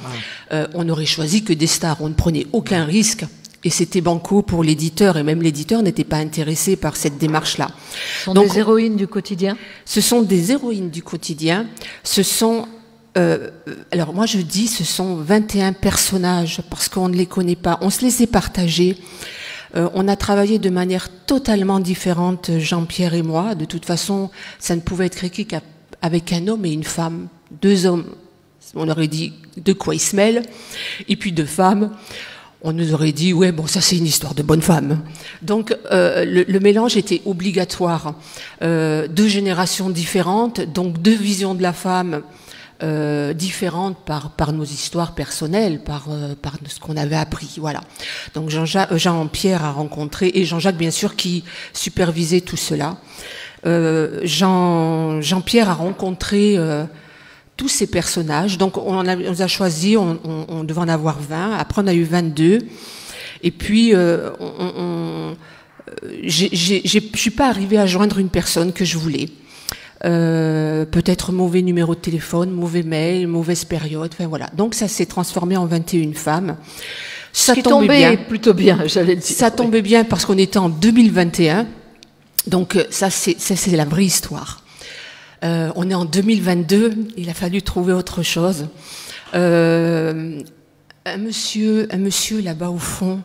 On aurait choisi que des stars. On ne prenait aucun risque. Et c'était banco pour l'éditeur, et même l'éditeur n'était pas intéressé par cette démarche-là. Ce sont des héroïnes du quotidien? Ce sont des héroïnes du quotidien. Ce sont alors moi je dis ce sont 21 personnages parce qu'on ne les connaît pas, on se les est partagés. On a travaillé de manière totalement différente, Jean-Pierre et moi. De toute façon, ça ne pouvait être écrit qu'avec un homme et une femme. 2 hommes, on aurait dit de quoi ils se mêlent, et puis 2 femmes, on nous aurait dit ouais bon ça c'est une histoire de bonne femme. Donc le mélange était obligatoire. 2 générations différentes, donc 2 visions de la femme différentes par nos histoires personnelles, par ce qu'on avait appris, voilà. Donc Jean-Pierre a rencontré, et Jean-Jacques bien sûr qui supervisait tout cela. Jean-Pierre a rencontré tous ces personnages. Donc on a choisi, on devait en avoir 20. Après on a eu 22. Et puis je suis pas arrivée à joindre une personne que je voulais. Peut-être mauvais numéro de téléphone, mauvais mail, mauvaise période, enfin voilà. Donc ça s'est transformé en 21 femmes. Ça tombait bien. Plutôt bien, j'allais dire. Ça tombait bien parce qu'on était en 2021. Donc ça c'est la vraie histoire. On est en 2022, il a fallu trouver autre chose. Un monsieur là-bas au fond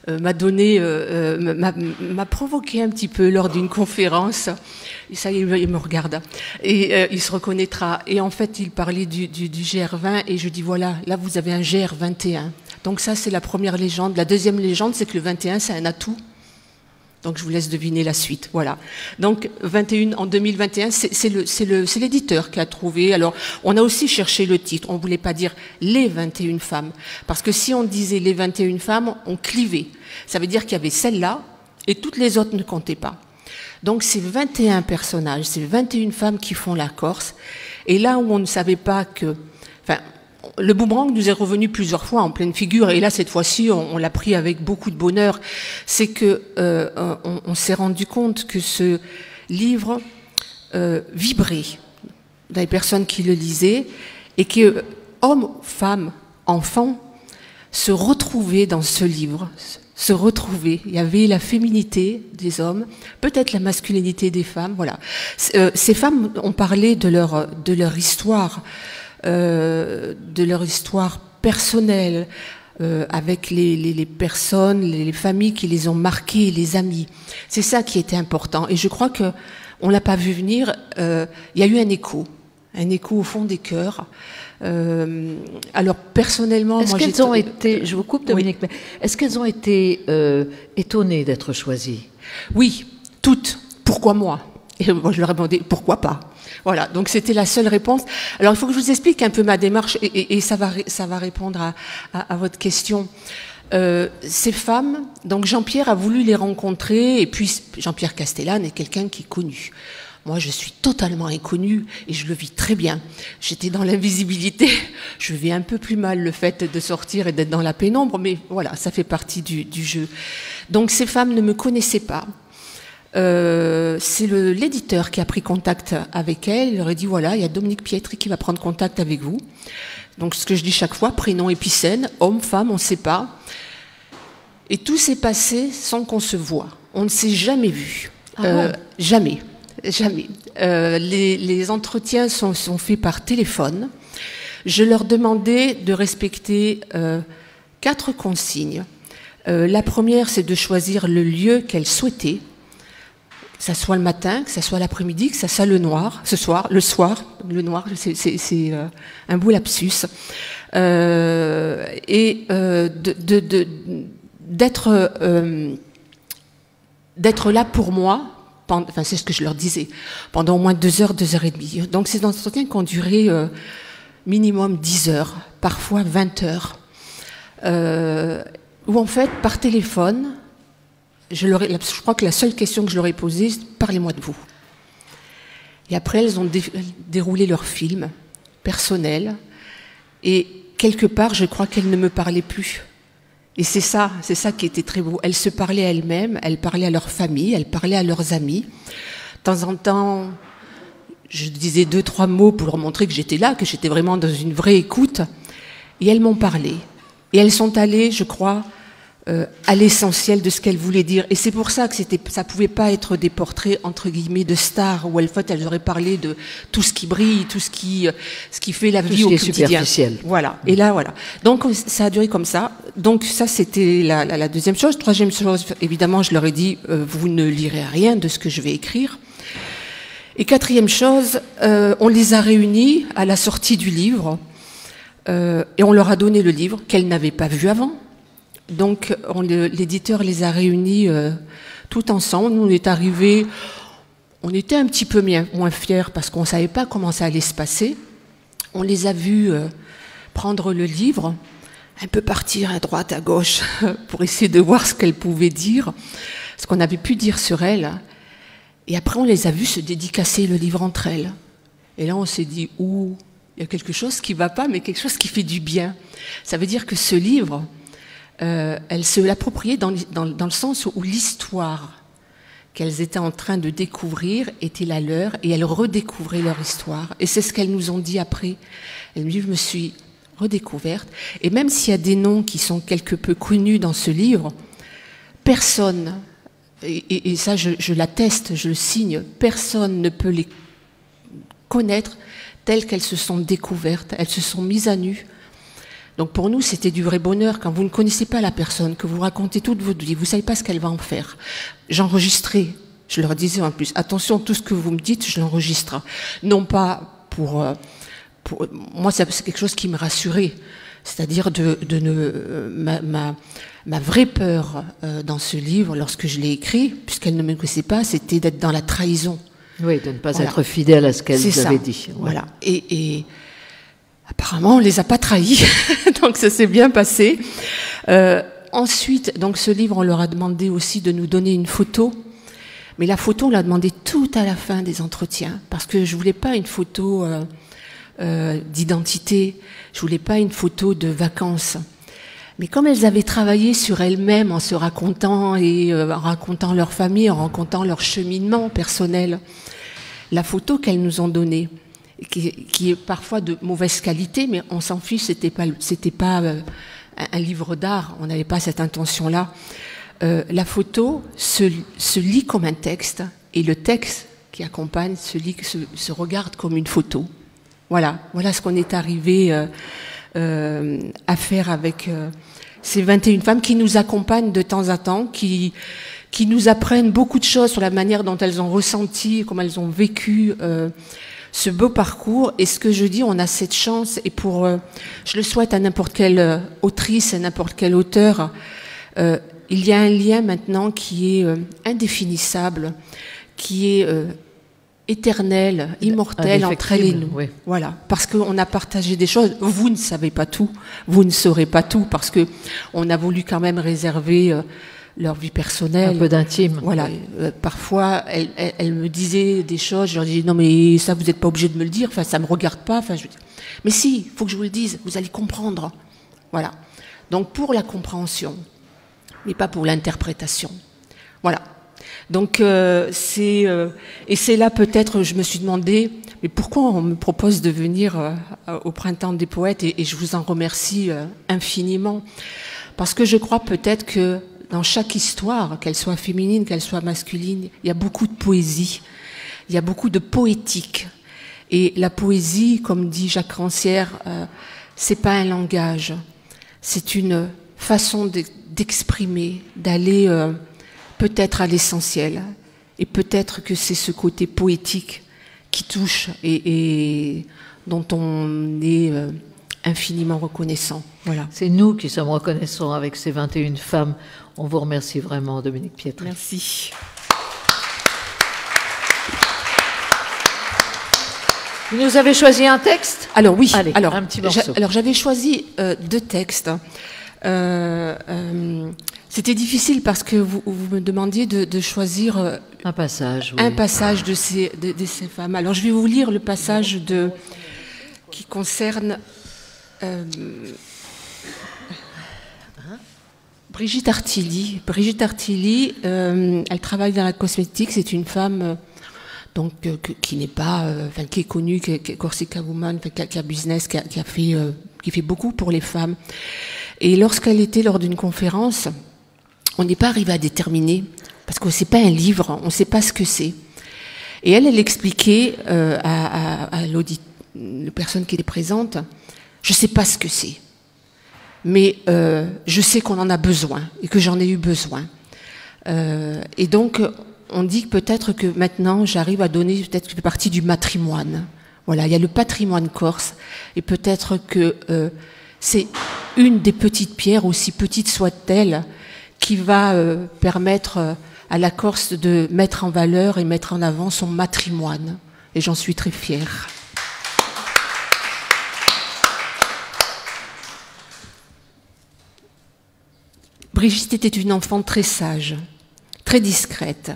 m'a provoqué un petit peu lors d'une conférence. Et ça, il me regarde. Et il se reconnaîtra. Et en fait, il parlait du GR20, et je dis voilà, là vous avez un GR21. Donc ça, c'est la première légende. La deuxième légende, c'est que le 21, c'est un atout. Donc je vous laisse deviner la suite. Voilà. Donc 21 en 2021, c'est l'éditeur qui a trouvé. Alors on a aussi cherché le titre. On voulait pas dire les 21 femmes, parce que si on disait les 21 femmes, on clivait. Ça veut dire qu'il y avait celle-là et toutes les autres ne comptaient pas. Donc c'est 21 personnages, c'est 21 femmes qui font la Corse. Et là où on ne savait pas que, enfin, le boomerang nous est revenu plusieurs fois en pleine figure, et là cette fois-ci on l'a pris avec beaucoup de bonheur. C'est que on s'est rendu compte que ce livre vibrait dans les personnes qui le lisaient, et que hommes, femmes, enfants se retrouvaient dans ce livre. se retrouver. Il y avait la féminité des hommes, peut-être la masculinité des femmes. Voilà. Ces femmes ont parlé de leur histoire personnelle, avec les personnes, les familles qui les ont marquées, les amis. C'est ça qui était important. Et je crois que on l'a pas vu venir. Il y a eu un écho au fond des cœurs. Alors personnellement, est-ce qu'elles ont été, je vous coupe Dominique, oui. Mais est-ce qu'elles ont été étonnées d'être choisies? Oui, toutes. Pourquoi moi? Et moi je leur ai demandé pourquoi pas. Voilà, donc c'était la seule réponse. Alors il faut que je vous explique un peu ma démarche et ça va répondre à votre question. Ces femmes, donc Jean-Pierre a voulu les rencontrer, et puis Jean-Pierre Castellane est quelqu'un qui est connu. Moi, je suis totalement inconnue et je le vis très bien. J'étais dans l'invisibilité. Je vis un peu plus mal le fait de sortir et d'être dans la pénombre, mais voilà, ça fait partie du jeu. Donc ces femmes ne me connaissaient pas. C'est l'éditeur qui a pris contact avec elle. Il leur a dit, voilà, il y a Dominique Pietri qui va prendre contact avec vous. Donc ce que je dis chaque fois, prénom épicène, homme, femme, on ne sait pas. Et tout s'est passé sans qu'on se voie. On ne s'est jamais vu. Bon. Jamais. Les entretiens sont faits par téléphone. Je leur demandais de respecter 4 consignes. La première, c'est de choisir le lieu qu'elles souhaitaient. Que ça soit le matin, que ça soit l'après-midi, que ça soit le soir, le noir, c'est un beau lapsus, et d'être là pour moi, enfin c'est ce que je leur disais, pendant au moins 2 heures, 2 heures et demie. Donc ces entretiens qui ont duré minimum 10 heures, parfois 20 heures, où en fait, par téléphone, je crois que la seule question que je leur ai posée, c'est « Parlez-moi de vous ». Et après, elles ont déroulé leur film personnel. Et quelque part, je crois qu'elles ne me parlaient plus. Et c'est ça qui était très beau. Elles se parlaient à elles-mêmes, elles parlaient à leur famille, elles parlaient à leurs amis. De temps en temps, je disais 2-3 mots pour leur montrer que j'étais là, que j'étais vraiment dans une vraie écoute. Et elles m'ont parlé. Et elles sont allées, je crois, à l'essentiel de ce qu'elle voulait dire. Et c'est pour ça que ça pouvait pas être des portraits entre guillemets de stars où elles auraient parlé de tout ce qui brille, tout ce qui fait la vie au quotidien. Voilà. Et là, voilà. Donc ça a duré comme ça. Donc ça, c'était la deuxième chose. Troisième chose, évidemment, je leur ai dit vous ne lirez rien de ce que je vais écrire. Et quatrième chose, on les a réunis à la sortie du livre et on leur a donné le livre qu'elles n'avaient pas vu avant. Donc l'éditeur les a réunis tout ensemble. Nous, on est arrivés, on était un petit peu moins fiers parce qu'on ne savait pas comment ça allait se passer. On les a vus prendre le livre, un peu partir à droite, à gauche, pour essayer de voir ce qu'elles pouvaient dire, ce qu'on avait pu dire sur elles. Et après, on les a vus se dédicacer le livre entre elles. Et là, on s'est dit, ouh, il y a quelque chose qui ne va pas, mais quelque chose qui fait du bien. Ça veut dire que ce livre... elles se l'appropriaient dans le sens où l'histoire qu'elles étaient en train de découvrir était la leur et elles redécouvraient leur histoire. Et c'est ce qu'elles nous ont dit après. Elles me disent, je me suis redécouverte. Et même s'il y a des noms qui sont quelque peu connus dans ce livre, personne, et ça je l'atteste, je le signe, personne ne peut les connaître telles qu'elles se sont découvertes, elles se sont mises à nu. Donc pour nous, c'était du vrai bonheur quand vous ne connaissez pas la personne, que vous racontez toute votre vie, vous ne savez pas ce qu'elle va en faire. J'enregistrais, je leur disais en plus, attention, tout ce que vous me dites, je l'enregistre. Non pas pour moi, c'est quelque chose qui me rassurait, c'est-à-dire ma vraie peur dans ce livre, lorsque je l'ai écrit, puisqu'elle ne me connaissait pas, c'était d'être dans la trahison. Oui, de ne pas être fidèle à ce qu'elle avait dit. Ouais. Voilà. Et apparemment, on les a pas trahis, donc ça s'est bien passé. Ensuite, donc ce livre, on leur a demandé aussi de nous donner une photo, mais la photo, on l'a demandé tout à la fin des entretiens, parce que je voulais pas une photo d'identité, je voulais pas une photo de vacances. Mais comme elles avaient travaillé sur elles-mêmes en se racontant et en racontant leur famille, en racontant leur cheminement personnel, la photo qu'elles nous ont donnée, qui est parfois de mauvaise qualité, mais on s'en fiche, c'était pas un livre d'art, on n'avait pas cette intention-là. La photo se lit comme un texte, et le texte qui accompagne se regarde comme une photo. Voilà ce qu'on est arrivé à faire avec ces 21 femmes qui nous accompagnent de temps à temps, qui nous apprennent beaucoup de choses sur la manière dont elles ont ressenti, comment elles ont vécu ce beau parcours. Et ce que je dis, on a cette chance, et je le souhaite à n'importe quelle autrice, à n'importe quel auteur, il y a un lien maintenant qui est indéfinissable, qui est éternel, immortel entre elle et nous. Oui. Voilà, parce qu'on a partagé des choses. Vous ne savez pas tout, vous ne saurez pas tout, parce que on a voulu quand même réserver leur vie personnelle. Un peu d'intime. Voilà. Oui. Parfois, elle me disait des choses, je leur disais non mais ça vous n'êtes pas obligé de me le dire, enfin ça me regarde pas. Enfin, mais si, il faut que je vous le dise, vous allez comprendre. Voilà. Donc pour la compréhension, mais pas pour l'interprétation. Voilà. Donc et c'est là peut-être je me suis demandé mais pourquoi on me propose de venir au Printemps des Poètes, et je vous en remercie infiniment, parce que je crois peut-être que dans chaque histoire, qu'elle soit féminine, qu'elle soit masculine, il y a beaucoup de poésie, il y a beaucoup de poétique, et la poésie, comme dit Jacques Rancière, c'est pas un langage, c'est une façon d'exprimer, d'aller peut-être à l'essentiel, et peut-être que c'est ce côté poétique qui touche et dont on est infiniment reconnaissant. Voilà. C'est nous qui sommes reconnaissants avec ces 21 femmes. On vous remercie vraiment, Dominique Pietri. Merci. Vous nous avez choisi un texte ? Alors oui, allez, un petit morceau. Alors j'avais choisi 2 textes. C'était difficile parce que vous me demandiez de choisir un passage, oui. Un passage de ces femmes. Alors je vais vous lire le passage qui concerne Brigitte Artilly. Brigitte Artilly, elle travaille dans la cosmétique. C'est une femme donc qui n'est pas, qui est connue, qui est Corsica Woman, qui a business, qui fait beaucoup pour les femmes. Et lorsqu'elle était lors d'une conférence, on n'est pas arrivé à déterminer, parce que c'est pas un livre, on ne sait pas ce que c'est. Et elle expliquait à la personne qui est présente, je ne sais pas ce que c'est, mais je sais qu'on en a besoin, et que j'en ai eu besoin. Et donc, on dit peut-être que maintenant, j'arrive à donner peut-être une partie du patrimoine. Voilà, il y a le patrimoine corse, et peut-être que c'est une des petites pierres, aussi petite soit-elle, qui va permettre à la Corse de mettre en valeur et mettre en avant son patrimoine. Et j'en suis très fière. Brigitte était une enfant très sage, très discrète,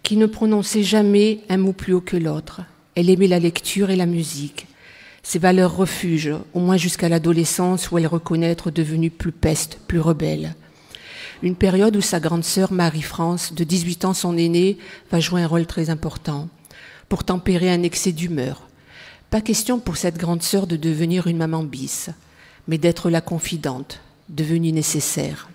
qui ne prononçait jamais un mot plus haut que l'autre. Elle aimait la lecture et la musique. Ses valeurs refuge, au moins jusqu'à l'adolescence où elle reconnaît être devenue plus peste, plus rebelle. Une période où sa grande sœur Marie-France, de 18 ans son aînée, va jouer un rôle très important pour tempérer un excès d'humeur. Pas question pour cette grande sœur de devenir une maman bis, mais d'être la confidente, devenue nécessaire.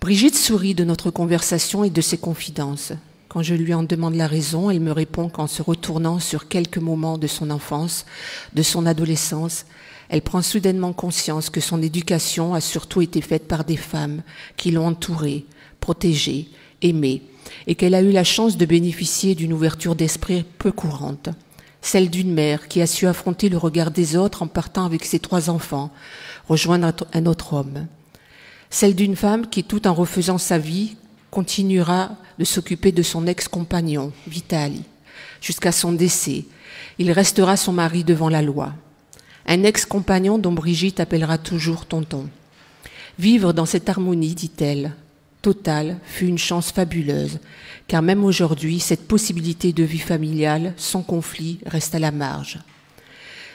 Brigitte sourit de notre conversation et de ses confidences. Quand je lui en demande la raison, elle me répond qu'en se retournant sur quelques moments de son enfance, de son adolescence, elle prend soudainement conscience que son éducation a surtout été faite par des femmes qui l'ont entourée, protégée, aimée, et qu'elle a eu la chance de bénéficier d'une ouverture d'esprit peu courante, celle d'une mère qui a su affronter le regard des autres en partant avec ses 3 enfants, rejoindre un autre homme, celle d'une femme qui, tout en refaisant sa vie, continuera de s'occuper de son ex-compagnon, Vitali, jusqu'à son décès. Il restera son mari devant la loi. Un ex-compagnon dont Brigitte appellera toujours tonton. Vivre dans cette harmonie, dit-elle, totale, fut une chance fabuleuse, car même aujourd'hui, cette possibilité de vie familiale, sans conflit, reste à la marge.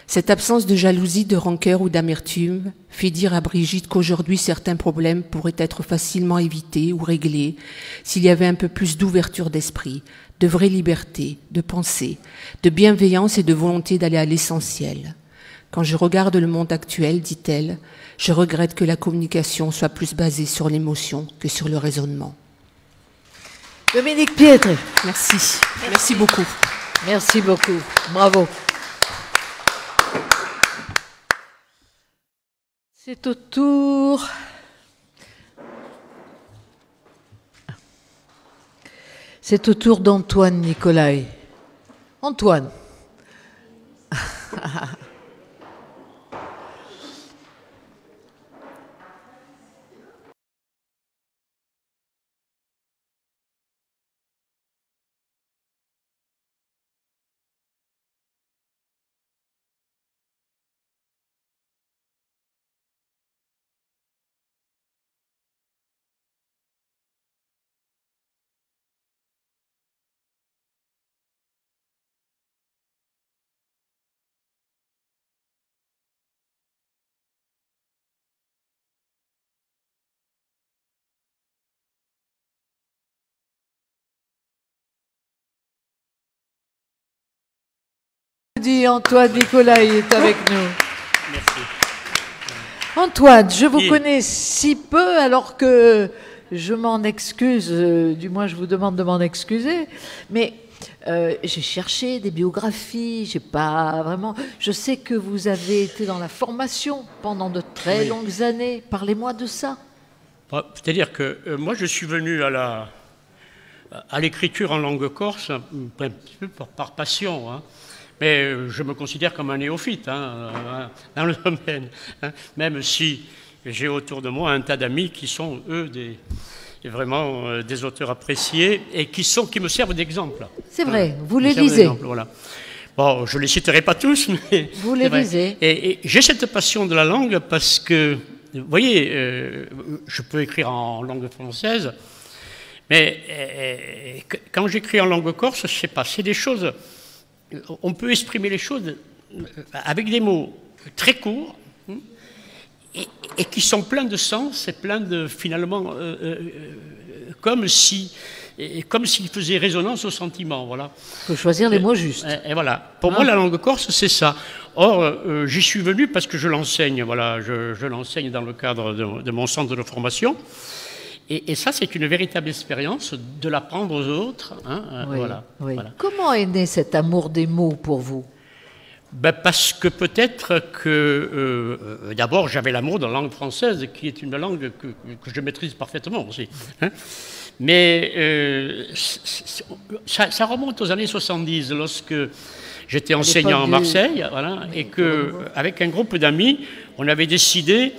Cette absence de jalousie, de rancœur ou d'amertume fit dire à Brigitte qu'aujourd'hui certains problèmes pourraient être facilement évités ou réglés s'il y avait un peu plus d'ouverture d'esprit, de vraie liberté, de pensée, de bienveillance et de volonté d'aller à l'essentiel. Quand je regarde le monde actuel, dit-elle, je regrette que la communication soit plus basée sur l'émotion que sur le raisonnement. Dominique Pietri. Merci. Merci beaucoup. Merci beaucoup. Bravo. C'est au tour... C'est au tour d'Antoine Nicolai. Antoine. Antoine Nicolai est avec nous. Merci. Antoine, je vous connais si peu alors que je m'en excuse, du moins je vous demande de m'en excuser, mais j'ai cherché des biographies, j'ai pas vraiment... Je sais que vous avez été dans la formation pendant de très longues années. Parlez-moi de ça. C'est-à-dire que moi je suis venu à l'écriture en langue corse un petit peu par passion, hein. Mais je me considère comme un néophyte dans le domaine, hein, même si j'ai autour de moi un tas d'amis qui sont, eux, vraiment des auteurs appréciés et qui me servent d'exemple. C'est vrai, vous les lisez. Voilà. Bon, je ne les citerai pas tous, mais... Vous les lisez. Et j'ai cette passion de la langue parce que, vous voyez, je peux écrire en langue française, mais quand j'écris en langue corse, je ne sais pas, c'est des choses... On peut exprimer les choses avec des mots très courts et qui sont pleins de sens et pleins de, finalement, comme s'ils faisaient résonance aux sentiments. Voilà. Il faut choisir les mots justes. Et voilà. Pour moi, la langue corse, c'est ça. Or, j'y suis venu parce que je l'enseigne. Voilà, je l'enseigne dans le cadre de mon centre de formation. Et ça, c'est une véritable expérience de l'apprendre aux autres. Hein, oui, voilà, oui. voilà. Comment est né cet amour des mots pour vous? Parce que peut-être que, d'abord, j'avais l'amour de la langue française, qui est une langue que je maîtrise parfaitement aussi. Hein. Mais ça remonte aux années 70, lorsque j'étais enseignant à Marseille, voilà, et qu'avec un groupe d'amis, on avait décidé,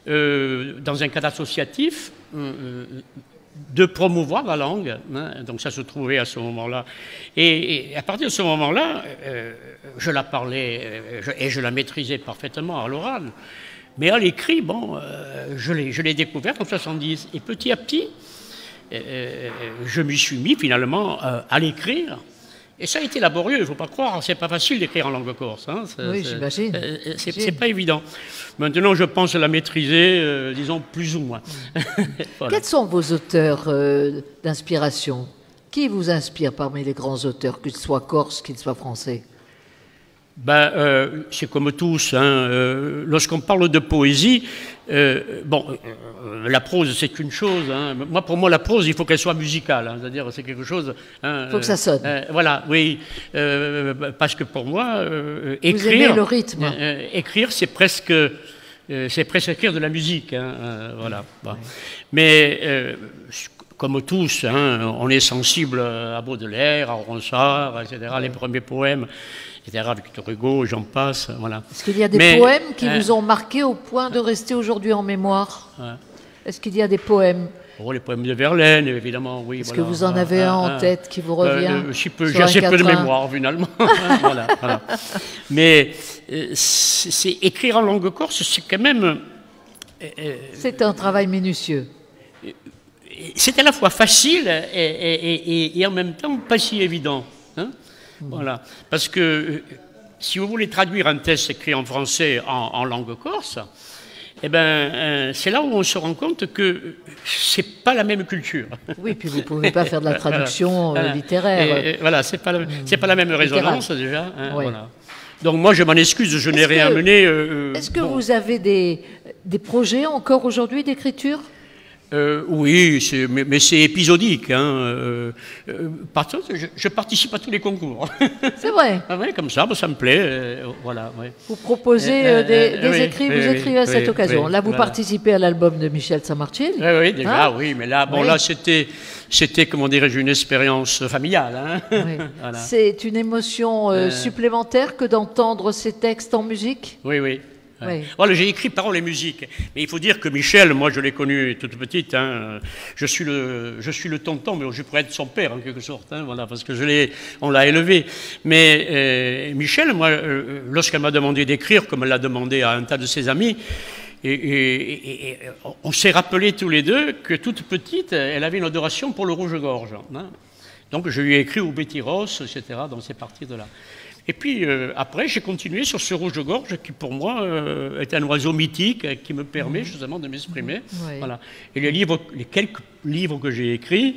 dans un cadre associatif, de promouvoir la langue, hein, donc ça se trouvait à ce moment-là. Et à partir de ce moment-là, je la parlais et je la maîtrisais parfaitement à l'oral. Mais à l'écrit, bon, je l'ai découvert en 70. Et petit à petit, je m'y suis mis finalement à l'écrire. Et ça a été laborieux, il ne faut pas croire, c'est pas facile d'écrire en langue corse. Hein, oui, j'imagine. C'est pas évident. Maintenant, je pense la maîtriser, disons, plus ou moins. Voilà. Quels sont vos auteurs d'inspiration? Qui vous inspire parmi les grands auteurs, qu'ils soient corses, qu'ils soient français? C'est comme tous. Hein, lorsqu'on parle de poésie, la prose, c'est une chose. Hein. Pour moi, la prose, il faut qu'elle soit musicale. Hein, c'est-à-dire, c'est quelque chose... Il faut que ça sonne. Voilà, oui. Parce que pour moi, écrire... Vous aimez le rythme. Écrire, c'est presque écrire de la musique. Hein, voilà. Bon. Mais... comme tous, hein, on est sensible à Baudelaire, à Ronsard, etc., les premiers poèmes, etc., Victor Hugo, j'en passe, voilà. Est-ce qu'il y a des poèmes qui vous ont marqué au point de rester aujourd'hui en mémoire? Est-ce qu'il y a des poèmes? Les poèmes de Verlaine, évidemment, oui. Est-ce que vous en avez un en tête qui vous revient? J'ai assez peu de mémoire, finalement. Voilà. Mais écrire en langue corse, c'est quand même... c'est un travail minutieux. C'est à la fois facile et en même temps pas si évident. Hein. Voilà. Parce que si vous voulez traduire un texte écrit en français en langue corse, eh ben, c'est là où on se rend compte que c'est pas la même culture. Oui, puis vous pouvez pas faire de la traduction littéraire. Voilà, c'est pas la même résonance déjà. Hein, oui. Voilà. Donc moi, je m'en excuse, je n'ai rien amené. Est-ce que vous avez des projets encore aujourd'hui d'écriture? Oui, mais c'est épisodique. Par contre, je participe à tous les concours. C'est vrai. Ah ouais, comme ça me plaît. Voilà, ouais. Vous proposez des écrits, vous écrivez à cette occasion. Oui, là, vous participez à l'album de Michel Saint-Martin. Oui, déjà, oui. Mais là, là, c'était, comment dirais-je, une expérience familiale. Hein. Oui. Voilà. C'est une émotion supplémentaire que d'entendre ces textes en musique. Oui, oui. Oui. Voilà, j'ai écrit paroles et musique. Mais il faut dire que Michel, moi je l'ai connu toute petite. Je suis le tonton, mais je pourrais être son père en quelque sorte. Voilà, parce que on l'a élevé. Mais Michel, moi, lorsqu'elle m'a demandé d'écrire, comme elle l'a demandé à un tas de ses amis, et on s'est rappelé tous les deux que toute petite, elle avait une adoration pour le rouge-gorge. Donc je lui ai écrit au Betty Ross, etc. Donc c'est parti de là. Et puis après, j'ai continué sur ce rouge-gorge qui, pour moi, est un oiseau mythique qui me permet justement de m'exprimer. Oui. Voilà. Et les quelques livres que j'ai écrits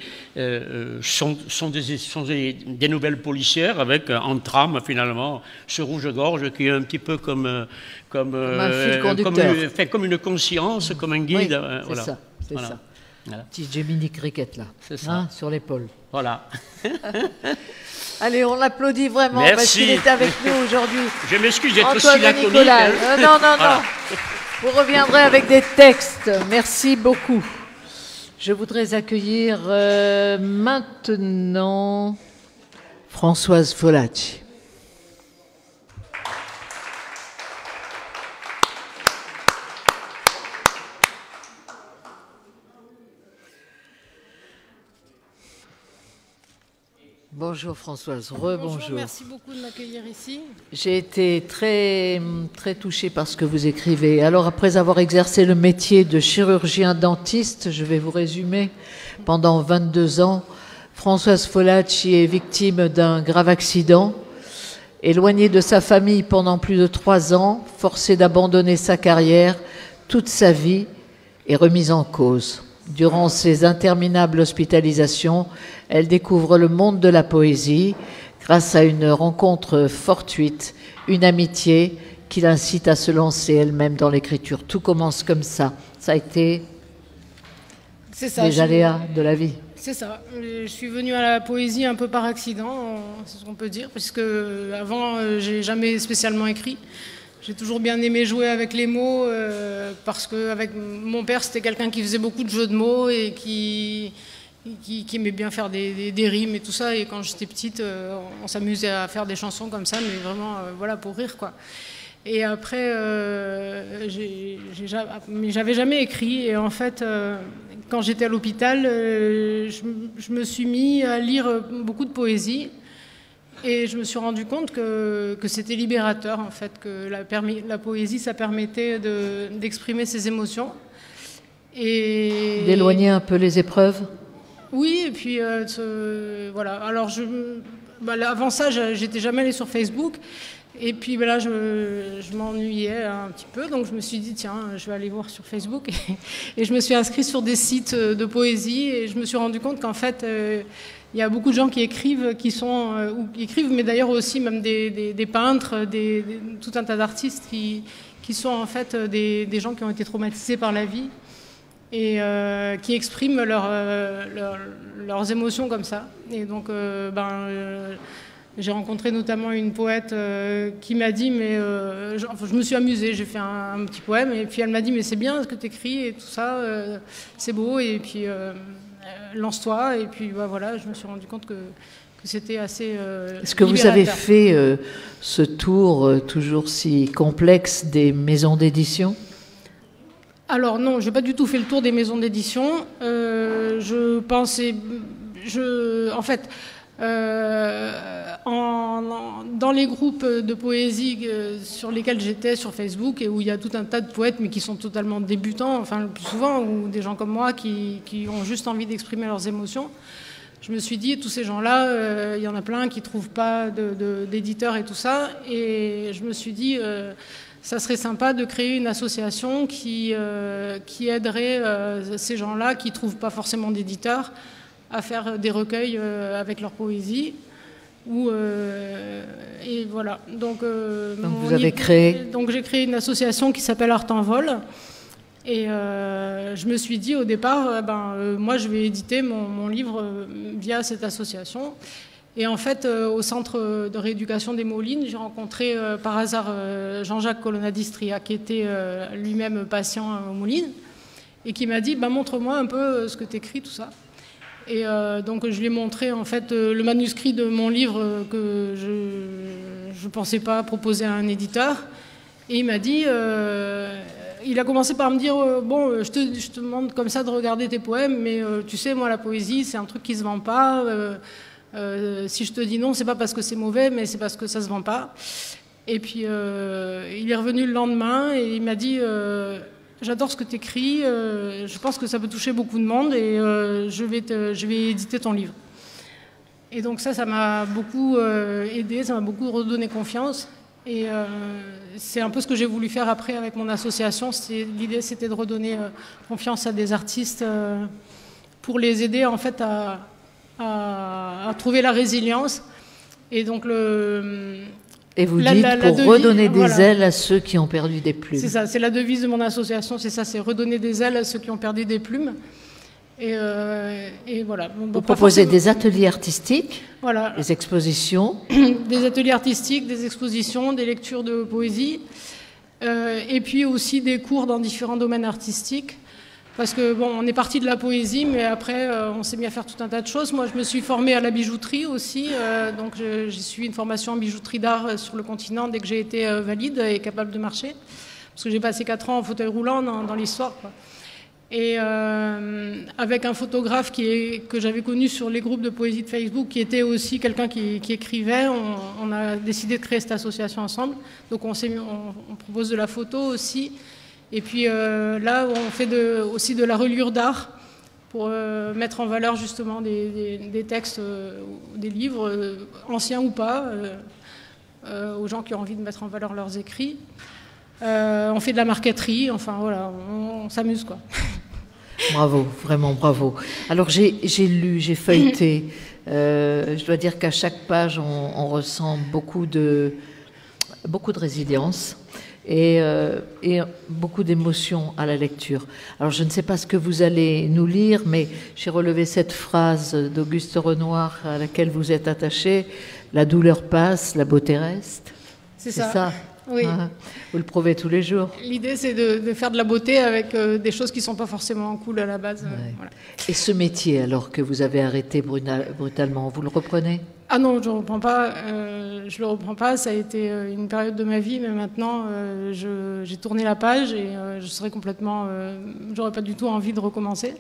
sont des nouvelles policières avec en trame, finalement, ce rouge-gorge qui est un petit peu comme un fil conducteur. Comme une conscience, comme un guide. Oui, voilà. C'est ça, c'est voilà. ça. Voilà. Petit Jiminy Cricket, là, sur l'épaule. Voilà. Allez, on l'applaudit vraiment. Merci. Parce qu'il est avec nous aujourd'hui. Je m'excuse d'être Antoine aussi laconique. Nicolas. Non. Vous reviendrez avec des textes. Merci beaucoup. Je voudrais accueillir maintenant Françoise Folacci. Bonjour Françoise, rebonjour. Bonjour, merci beaucoup de m'accueillir ici. J'ai été très touchée par ce que vous écrivez. Alors après avoir exercé le métier de chirurgien dentiste, je vais vous résumer, pendant 22 ans, Françoise Folacci est victime d'un grave accident, éloignée de sa famille pendant plus de 3 ans, forcée d'abandonner sa carrière, toute sa vie est remise en cause. Durant ses interminables hospitalisations, elle découvre le monde de la poésie grâce à une rencontre fortuite, une amitié qui l'incite à se lancer elle-même dans l'écriture. Tout commence comme ça. Ça a été les aléas de la vie. C'est ça. Je suis venue à la poésie un peu par accident, c'est ce qu'on peut dire, puisque avant, j'ai jamais spécialement écrit. J'ai toujours bien aimé jouer avec les mots parce qu'avec mon père, c'était quelqu'un qui faisait beaucoup de jeux de mots et qui aimait bien faire des rimes et tout ça. Et quand j'étais petite, on s'amusait à faire des chansons comme ça, mais vraiment voilà, pour rire, quoi. Et après, mais j'avais jamais écrit. Et en fait, quand j'étais à l'hôpital, je me suis mis à lire beaucoup de poésie. Et je me suis rendu compte que c'était libérateur, en fait, que la poésie, ça permettait d'exprimer ses émotions. Et d'éloigner un peu les épreuves. Oui, et puis voilà. Alors, avant ça, j'étais jamais allée sur Facebook. Et puis là, je m'ennuyais un petit peu, donc je me suis dit, tiens, je vais aller voir sur Facebook. Et je me suis inscrite sur des sites de poésie, et je me suis rendu compte qu'en fait, il y a beaucoup de gens qui écrivent, ou qui écrivent, mais d'ailleurs aussi même des peintres, tout un tas d'artistes qui sont en fait des gens qui ont été traumatisés par la vie et qui expriment leurs émotions comme ça. Et donc, j'ai rencontré notamment une poète qui m'a dit, mais je me suis amusée, j'ai fait un petit poème, et puis elle m'a dit, mais c'est bien ce que tu écris et tout ça, c'est beau, et puis lance-toi, et puis voilà, je me suis rendu compte que c'était assez Est-ce que vous avez fait ce tour toujours si complexe des maisons d'édition? Alors non, je n'ai pas du tout fait le tour des maisons d'édition. Je pensais... En fait... dans les groupes de poésie sur lesquels j'étais sur Facebook et où il y a tout un tas de poètes mais qui sont totalement débutants, enfin le plus souvent, ou des gens comme moi qui ont juste envie d'exprimer leurs émotions, je me suis dit, tous ces gens-là, il y en a plein qui ne trouvent pas d'éditeurs et tout ça, et je me suis dit, ça serait sympa de créer une association qui aiderait ces gens-là qui ne trouvent pas forcément d'éditeurs à faire des recueils avec leur poésie. Et voilà. Donc vous avez créé. Donc j'ai créé une association qui s'appelle Art en Vol. Et je me suis dit au départ, moi je vais éditer mon livre via cette association. Et en fait, au centre de rééducation des Moulines, j'ai rencontré par hasard Jean-Jacques Colonna-Distria, qui était lui-même patient aux Moulines, et qui m'a dit montre-moi un peu ce que tu écris, tout ça. Et donc je lui ai montré en fait le manuscrit de mon livre que je ne pensais pas proposer à un éditeur. Et il m'a dit, il a commencé par me dire, bon, je te demande comme ça de regarder tes poèmes, mais tu sais, moi la poésie, c'est un truc qui ne se vend pas. Si je te dis non, c'est pas parce que c'est mauvais, mais c'est parce que ça se vend pas. Et puis il est revenu le lendemain et il m'a dit j'adore ce que tu écris, je pense que ça peut toucher beaucoup de monde et je vais éditer ton livre. Et donc ça m'a beaucoup aidé, ça m'a beaucoup redonné confiance. Et c'est un peu ce que j'ai voulu faire après avec mon association. L'idée, c'était de redonner confiance à des artistes pour les aider en fait à trouver la résilience. Et donc Et vous dites pour redonner des ailes à ceux qui ont perdu des plumes. C'est ça, c'est la devise de mon association, c'est ça, c'est redonner des ailes à ceux qui ont perdu des plumes. Et voilà. Vous proposez des ateliers artistiques, voilà, des expositions. Des ateliers artistiques, des expositions, des lectures de poésie, et puis aussi des cours dans différents domaines artistiques. Parce que bon, on est parti de la poésie, mais après, on s'est mis à faire tout un tas de choses. Moi, je me suis formée à la bijouterie aussi, donc j'ai suivi une formation en bijouterie d'art sur le continent dès que j'ai été valide et capable de marcher. Parce que j'ai passé 4 ans en fauteuil roulant dans l'histoire, quoi. Et avec un photographe que j'avais connu sur les groupes de poésie de Facebook, qui était aussi quelqu'un qui écrivait, on a décidé de créer cette association ensemble. Donc on propose de la photo aussi. Et puis là, on fait aussi de la reliure d'art pour mettre en valeur justement des textes, des livres, anciens ou pas, aux gens qui ont envie de mettre en valeur leurs écrits. On fait de la marqueterie, enfin voilà, on s'amuse quoi. Bravo, vraiment bravo. Alors j'ai lu, j'ai feuilleté. Je dois dire qu'à chaque page, on ressent beaucoup de résilience. Et beaucoup d'émotions à la lecture. Alors je ne sais pas ce que vous allez nous lire, mais j'ai relevé cette phrase d'Auguste Renoir à laquelle vous êtes attaché: la douleur passe, la beauté reste. C'est ça. Oui. Vous le prouvez tous les jours. L'idée, c'est de faire de la beauté avec des choses qui ne sont pas forcément cool à la base. Ouais. Voilà. Et ce métier, alors que vous avez arrêté brutalement, vous le reprenez ? Ah non, je ne reprends pas. Je le reprends pas. Ça a été une période de ma vie, mais maintenant, j'ai tourné la page et je serais complètement. J'aurais pas du tout envie de recommencer.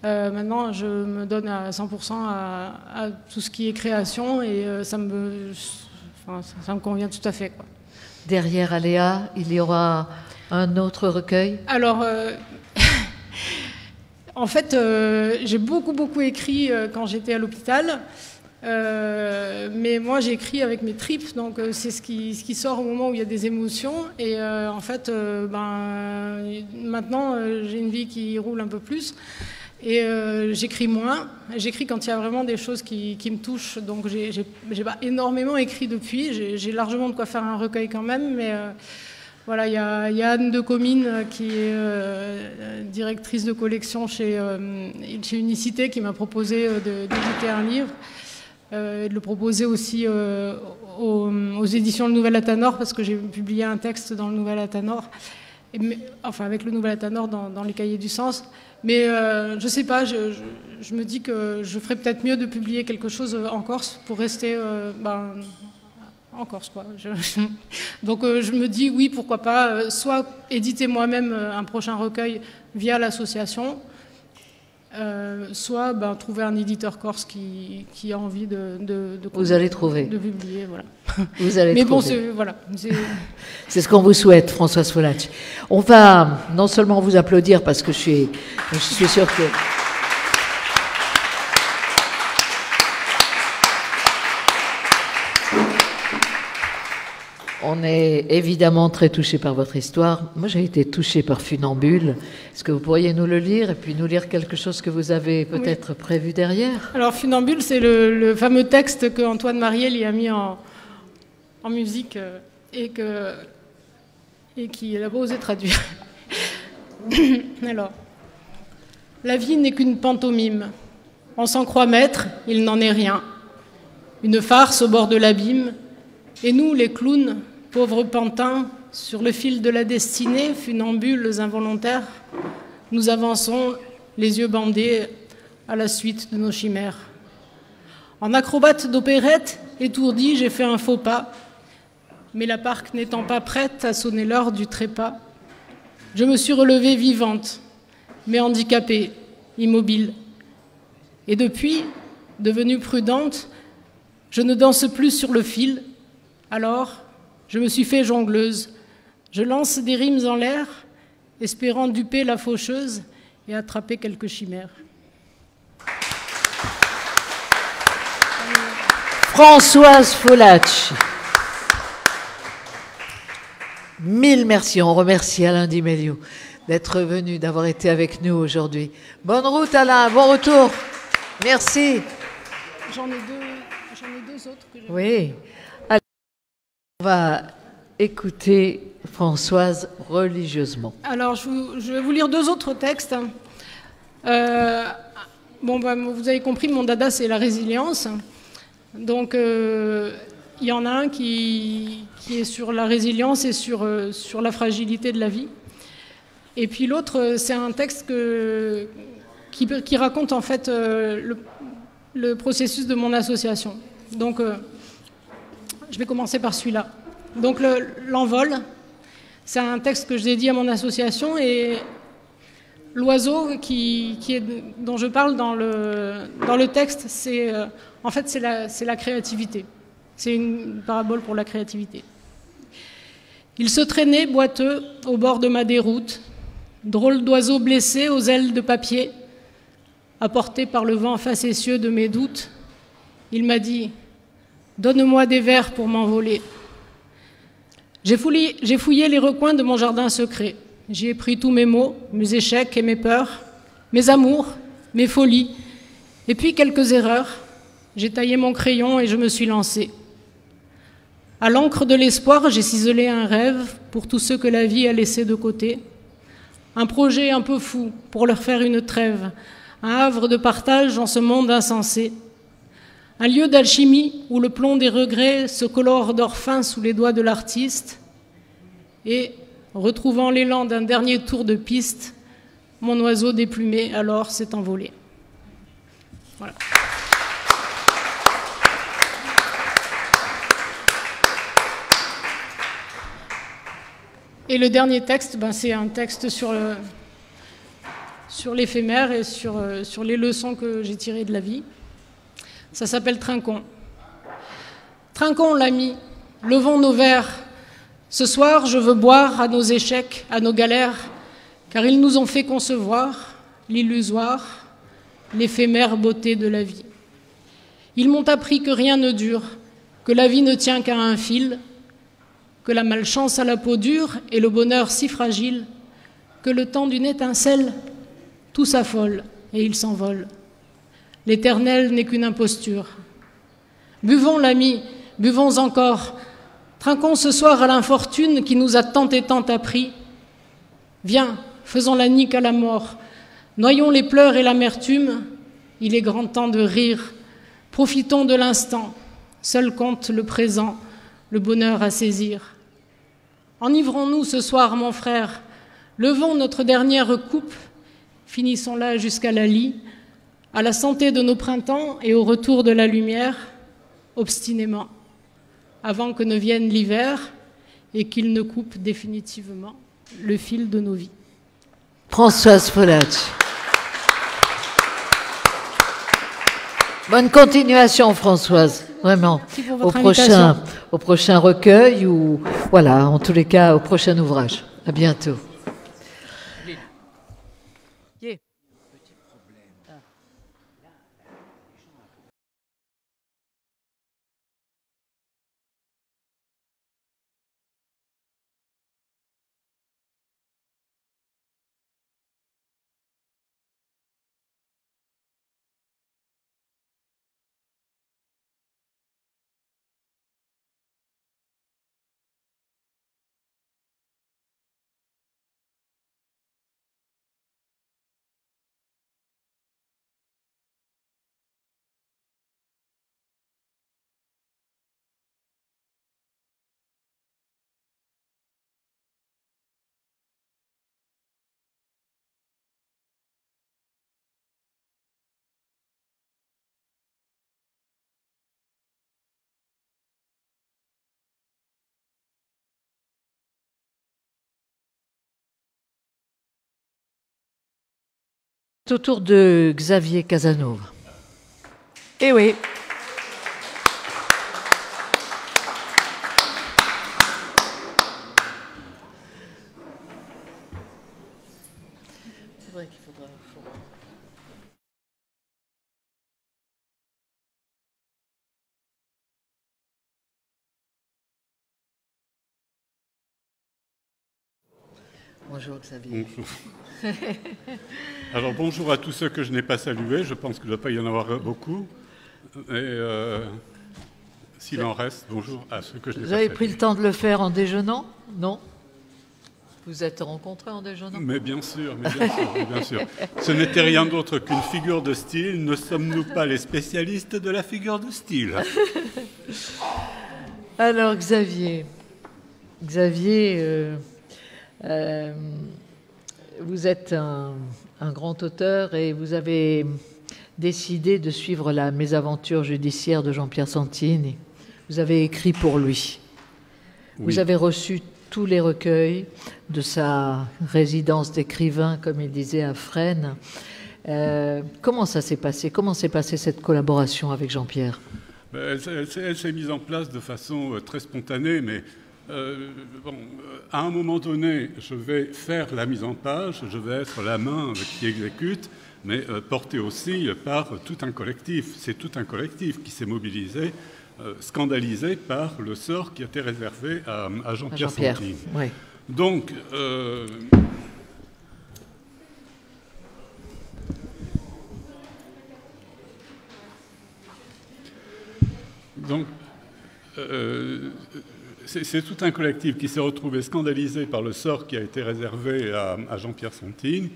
Maintenant, je me donne à 100% à tout ce qui est création et ça me convient tout à fait, quoi. Derrière Aléa, il y aura un autre recueil ? Alors, en fait, j'ai beaucoup écrit quand j'étais à l'hôpital. Mais moi j'écris avec mes tripes, donc c'est ce qui sort au moment où il y a des émotions. Et en fait, maintenant j'ai une vie qui roule un peu plus et j'écris moins. J'écris quand il y a vraiment des choses qui me touchent. Donc j'ai pas énormément écrit depuis. J'ai largement de quoi faire un recueil quand même, mais voilà, il y a Anne de Comines qui est directrice de collection chez Unicité qui m'a proposé d'éditer un livre. De le proposer aussi aux éditions Le Nouvel Athanor, parce que j'ai publié un texte dans Le Nouvel Athanor, avec Le Nouvel Athanor dans les Cahiers du Sens. Mais je sais pas, je me dis que je ferais peut-être mieux de publier quelque chose en Corse pour rester en Corse, quoi. Donc je me dis oui, pourquoi pas, soit éditer moi-même un prochain recueil via l'association, soit trouver un éditeur corse qui a envie de vous allez trouver. De publier, voilà. Vous allez mais trouver. Bon, voilà. C'est ce qu'on vous souhaite, Françoise Folacci. On va non seulement vous applaudir parce que je suis sûre que... On est évidemment très touché par votre histoire. Moi, j'ai été touchée par Funambule. Est-ce que vous pourriez nous le lire et puis nous lire quelque chose que vous avez peut-être prévu derrière? Alors, Funambule, c'est le fameux texte que Antoine Mariel y a mis en musique et qu'il n'a pas osé traduire. Alors, la vie n'est qu'une pantomime. On s'en croit maître, il n'en est rien. Une farce au bord de l'abîme. Et nous, les clowns, pauvres pantins, sur le fil de la destinée, funambules involontaires, nous avançons, les yeux bandés, à la suite de nos chimères. En acrobate d'opérette, étourdi, j'ai fait un faux pas, mais la parque n'étant pas prête à sonner l'heure du trépas, je me suis relevée vivante, mais handicapée, immobile. Et depuis, devenue prudente, je ne danse plus sur le fil. Alors, je me suis fait jongleuse. Je lance des rimes en l'air, espérant duper la faucheuse et attraper quelques chimères. Françoise Folacci. Mille merci. On remercie Alain Di Meglio d'être venu, d'avoir été avec nous aujourd'hui. Bonne route Alain, bon retour. Merci. J'en ai deux autres que j'ai. Oui. Alors, on va écouter Françoise religieusement. Alors, je vais vous lire deux autres textes. Vous avez compris, mon dada, c'est la résilience. Donc, il y en a un qui est sur la résilience et sur la fragilité de la vie. Et puis l'autre, c'est un texte qui raconte en fait le processus de mon association. Donc, je vais commencer par celui-là. Donc, l'envol, c'est un texte que je dédie à mon association et l'oiseau dont je parle dans le texte, c'est en fait c'est la créativité. C'est une parabole pour la créativité. Il se traînait boiteux au bord de ma déroute, drôle d'oiseau blessé aux ailes de papier, apporté par le vent facétieux de mes doutes. Il m'a dit « Donne-moi des vers pour m'envoler ». J'ai fouillé les recoins de mon jardin secret. J'y ai pris tous mes maux, mes échecs et mes peurs, mes amours, mes folies, et puis quelques erreurs. J'ai taillé mon crayon et je me suis lancée. À l'encre de l'espoir, j'ai ciselé un rêve pour tous ceux que la vie a laissés de côté. Un projet un peu fou pour leur faire une trêve, un havre de partage dans ce monde insensé. Un lieu d'alchimie où le plomb des regrets se colore d'or fin sous les doigts de l'artiste. Et, retrouvant l'élan d'un dernier tour de piste, mon oiseau déplumé alors s'est envolé. Voilà. Et le dernier texte, c'est un texte sur l'éphémère et sur les leçons que j'ai tirées de la vie. Ça s'appelle Trinquons. Trinquons, l'ami, levons nos verres. Ce soir, je veux boire à nos échecs, à nos galères, car ils nous ont fait concevoir l'illusoire, l'éphémère beauté de la vie. Ils m'ont appris que rien ne dure, que la vie ne tient qu'à un fil, que la malchance a la peau dure et le bonheur si fragile, que le temps d'une étincelle, tout s'affole et il s'envole. L'éternel n'est qu'une imposture. Buvons, l'ami, buvons encore. Trinquons ce soir à l'infortune qui nous a tant et tant appris. Viens, faisons la nique à la mort. Noyons les pleurs et l'amertume. Il est grand temps de rire. Profitons de l'instant. Seul compte le présent, le bonheur à saisir. Enivrons-nous ce soir, mon frère. Levons notre dernière coupe. Finissons-la jusqu'à la lie. À la santé de nos printemps et au retour de la lumière, obstinément, avant que ne vienne l'hiver et qu'il ne coupe définitivement le fil de nos vies. Françoise Folacci. Bonne continuation, Françoise, vraiment, au prochain recueil ou, voilà, en tous les cas, au prochain ouvrage. À bientôt. C'est au tour de Xavier Casanova. Eh oui. C'est vrai qu'il faudra... Bonjour Xavier. Bonjour. Alors bonjour à tous ceux que je n'ai pas salués, je pense qu'il ne doit pas y en avoir beaucoup. Et s'il en reste, bonjour à ceux que je n'ai pas salués. Vous avez pris le temps de le faire en déjeunant? Non? Vous êtes rencontrés en déjeunant? Mais bien sûr, bien sûr. Ce n'était rien d'autre qu'une figure de style. Ne sommes-nous pas les spécialistes de la figure de style? Alors Xavier, vous êtes un grand auteur et vous avez décidé de suivre la mésaventure judiciaire de Jean-Pierre Santini. Vous avez écrit pour lui. Oui. Vous avez reçu tous les recueils de sa résidence d'écrivain, comme il disait, à Fresnes. Comment ça s'est passé? Comment s'est passée cette collaboration avec Jean-Pierre? Elle s'est mise en place de façon très spontanée, mais à un moment donné, je vais faire la mise en page, je vais être la main qui exécute, mais porté aussi par tout un collectif. C'est tout un collectif qui s'est mobilisé, scandalisé par le sort qui était réservé à Jean-Pierre Santini. Oui. Donc, c'est tout un collectif qui s'est retrouvé scandalisé par le sort qui a été réservé à Jean-Pierre Santini.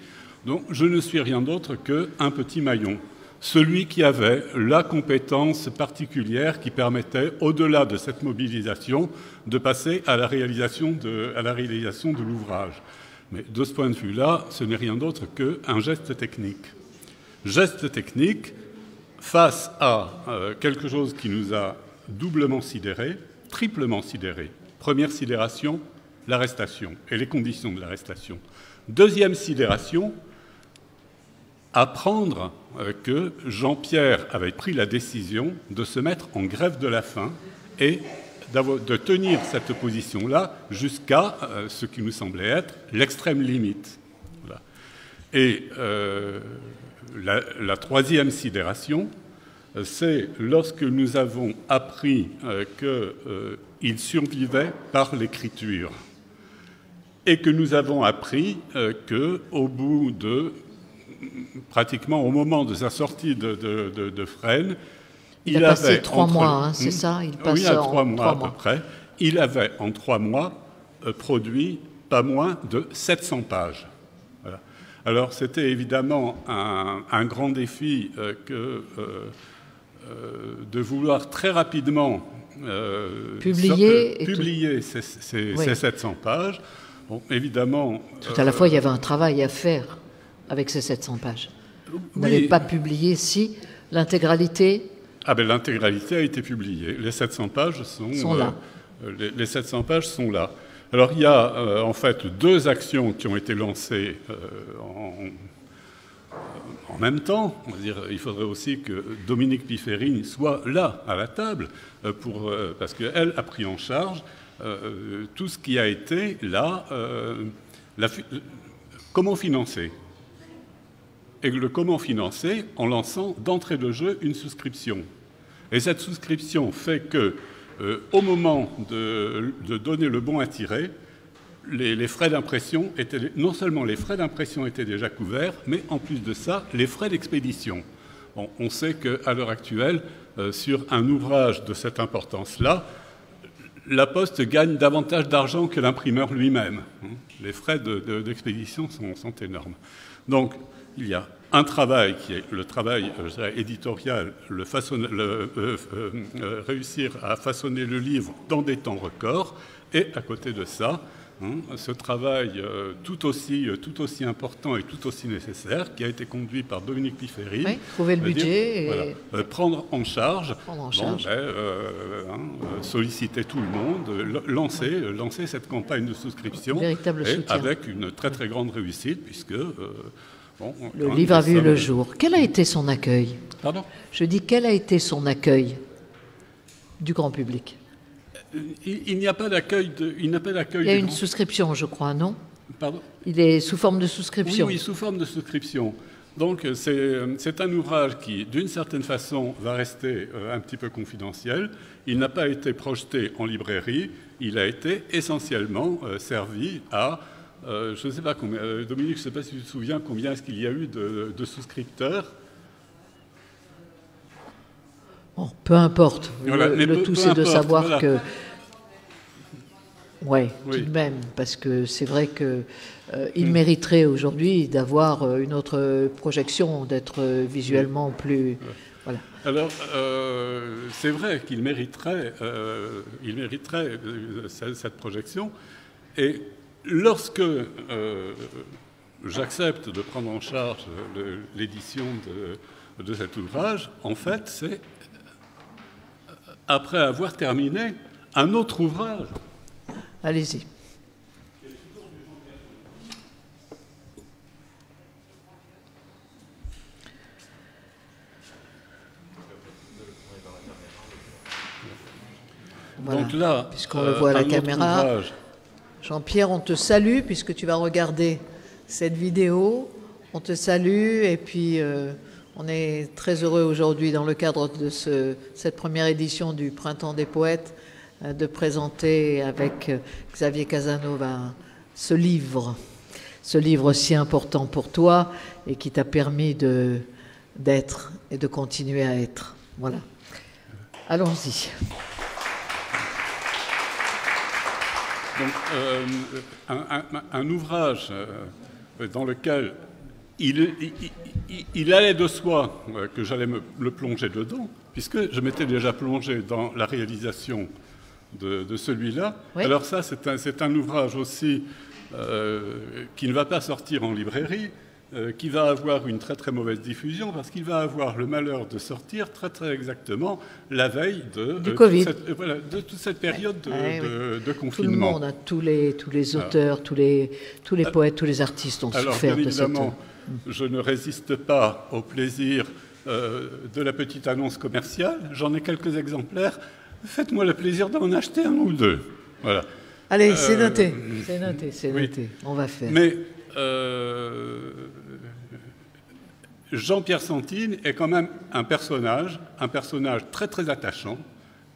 Donc, je ne suis rien d'autre qu'un petit maillon. Celui qui avait la compétence particulière qui permettait, au-delà de cette mobilisation, de passer à la réalisation de l'ouvrage. Mais de ce point de vue-là, ce n'est rien d'autre qu'un geste technique. Geste technique face à quelque chose qui nous a doublement sidérés, triplement sidéré. Première sidération, l'arrestation et les conditions de l'arrestation. Deuxième sidération, apprendre que Jean-Pierre avait pris la décision de se mettre en grève de la faim et de tenir cette position-là jusqu'à ce qui nous semblait être l'extrême limite. Voilà. Et la troisième sidération, c'est lorsque nous avons appris qu'il survivait par l'écriture et que nous avons appris qu'au bout de, pratiquement au moment de sa sortie de Fresnes, il a passé 3 mois, c'est ça? Il passe 3 mois à peu près. Il avait en 3 mois produit pas moins de 700 pages. Voilà. Alors c'était évidemment un grand défi de vouloir très rapidement publier ces 700 pages. Bon, évidemment... Tout à la fois, il y avait un travail à faire avec ces 700 pages. Vous n'avez pas publié, si, l'intégralité? Ah ben l'intégralité a été publiée. Les 700 pages sont là. Les 700 pages sont là. Alors il y a en fait 2 actions qui ont été lancées en même temps. On va dire, il faudrait aussi que Dominique Pifférine soit là, à la table, parce qu'elle a pris en charge tout ce qui a été là, comment financer. Et le comment financer en lançant d'entrée de jeu une souscription. Et cette souscription fait que, au moment de donner le bon à tirer, les frais d'impression étaient, non seulement les frais d'impression étaient déjà couverts, mais en plus de ça, les frais d'expédition. Bon, on sait qu'à l'heure actuelle, sur un ouvrage de cette importance-là, la Poste gagne davantage d'argent que l'imprimeur lui-même. Les frais d'expédition sont énormes. Donc, il y a un travail qui est le travail éditorial, réussir à façonner le livre dans des temps records, et à côté de ça, ce travail tout aussi important et tout aussi nécessaire qui a été conduit par Dominique Pifférine. Oui, trouver le budget. Voilà, prendre en charge, solliciter tout le monde, lancer cette campagne de souscription. Véritable soutien. Avec une très très grande réussite puisque Bon, Le livre a vu le jour. Quel a été son accueil? Pardon? Je dis, quel a été son accueil du grand public? Il n'y a pas d'accueil. Il n'a pas d'accueil. Il y a une souscription, je crois, non? Pardon? Il est sous forme de souscription. Oui, sous forme de souscription. Donc c'est un ouvrage qui, d'une certaine façon, va rester un petit peu confidentiel. Il n'a pas été projeté en librairie. Il a été essentiellement servi à... je ne sais pas combien... Dominique, je ne sais pas si tu te souviens combien est-ce qu'il y a eu de souscripteurs. Bon, peu importe. Voilà, le tout, c'est de savoir voilà. que... Ouais, Oui, tout de même, parce que c'est vrai qu'il mériterait aujourd'hui d'avoir une autre projection, d'être visuellement plus... Voilà. Alors, c'est vrai qu'il mériterait, cette projection. Et lorsque j'accepte de prendre en charge l'édition de cet ouvrage, en fait, c'est après avoir terminé un autre ouvrage. Allez-y. Voilà. Donc là, puisqu'on le voit à la un autre caméra, ouvrage. Jean-Pierre, on te salue puisque tu vas regarder cette vidéo. On te salue et puis on est très heureux aujourd'hui dans le cadre de cette première édition du Printemps des Poètes de présenter avec Xavier Casanova ce livre si important pour toi et qui t'a permis d'être et de continuer à être. Voilà. Allons-y. Donc, un ouvrage dans lequel il allait de soi que j'allais le plonger dedans, puisque je m'étais déjà plongé dans la réalisation de celui-là. Oui. Alors ça, c'est un ouvrage aussi qui ne va pas sortir en librairie, qui va avoir une très très mauvaise diffusion, parce qu'il va avoir le malheur de sortir très très exactement la veille du Covid. De toute cette période de confinement. Tout le monde, hein, tous les auteurs, tous les poètes, tous les artistes ont souffert de cette... Alors, je ne résiste pas au plaisir de la petite annonce commerciale. J'en ai quelques exemplaires. Faites-moi le plaisir d'en acheter un ou deux. Voilà. Allez, c'est noté. C'est noté, c'est noté. On va faire. Mais Jean-Pierre Santine est quand même un personnage très très attachant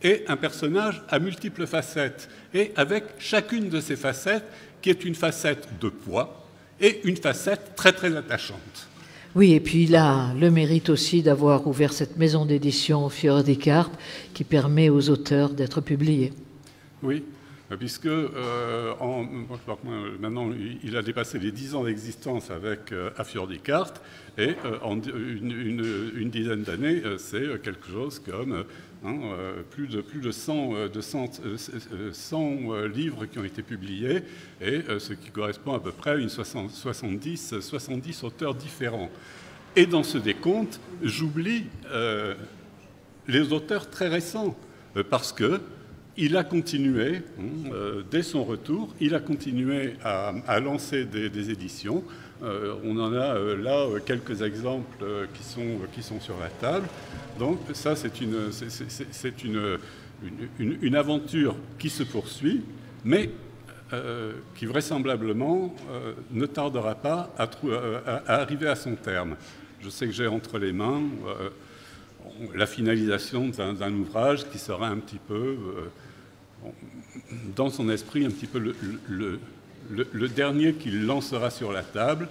et un personnage à multiples facettes. Et avec chacune de ces facettes qui est une facette de poids et une facette très très attachante. Oui, et puis il a le mérite aussi d'avoir ouvert cette maison d'édition Fior di Carte qui permet aux auteurs d'être publiés. Oui, puisque maintenant il a dépassé les 10 ans d'existence avec à Fior di Carte et en une dizaine d'années, c'est quelque chose comme plus de 100 livres qui ont été publiés, et ce qui correspond à peu près à une 70 auteurs différents. Et dans ce décompte, j'oublie les auteurs très récents, parce qu'il a continué, dès son retour, il a continué à lancer des éditions. On en a là quelques exemples qui sont sur la table. Donc ça, c'est une aventure qui se poursuit, mais qui vraisemblablement ne tardera pas à arriver à son terme. Je sais que j'ai entre les mains la finalisation d'un ouvrage qui sera un petit peu, dans son esprit, un petit peu le dernier qu'il lancera sur la table.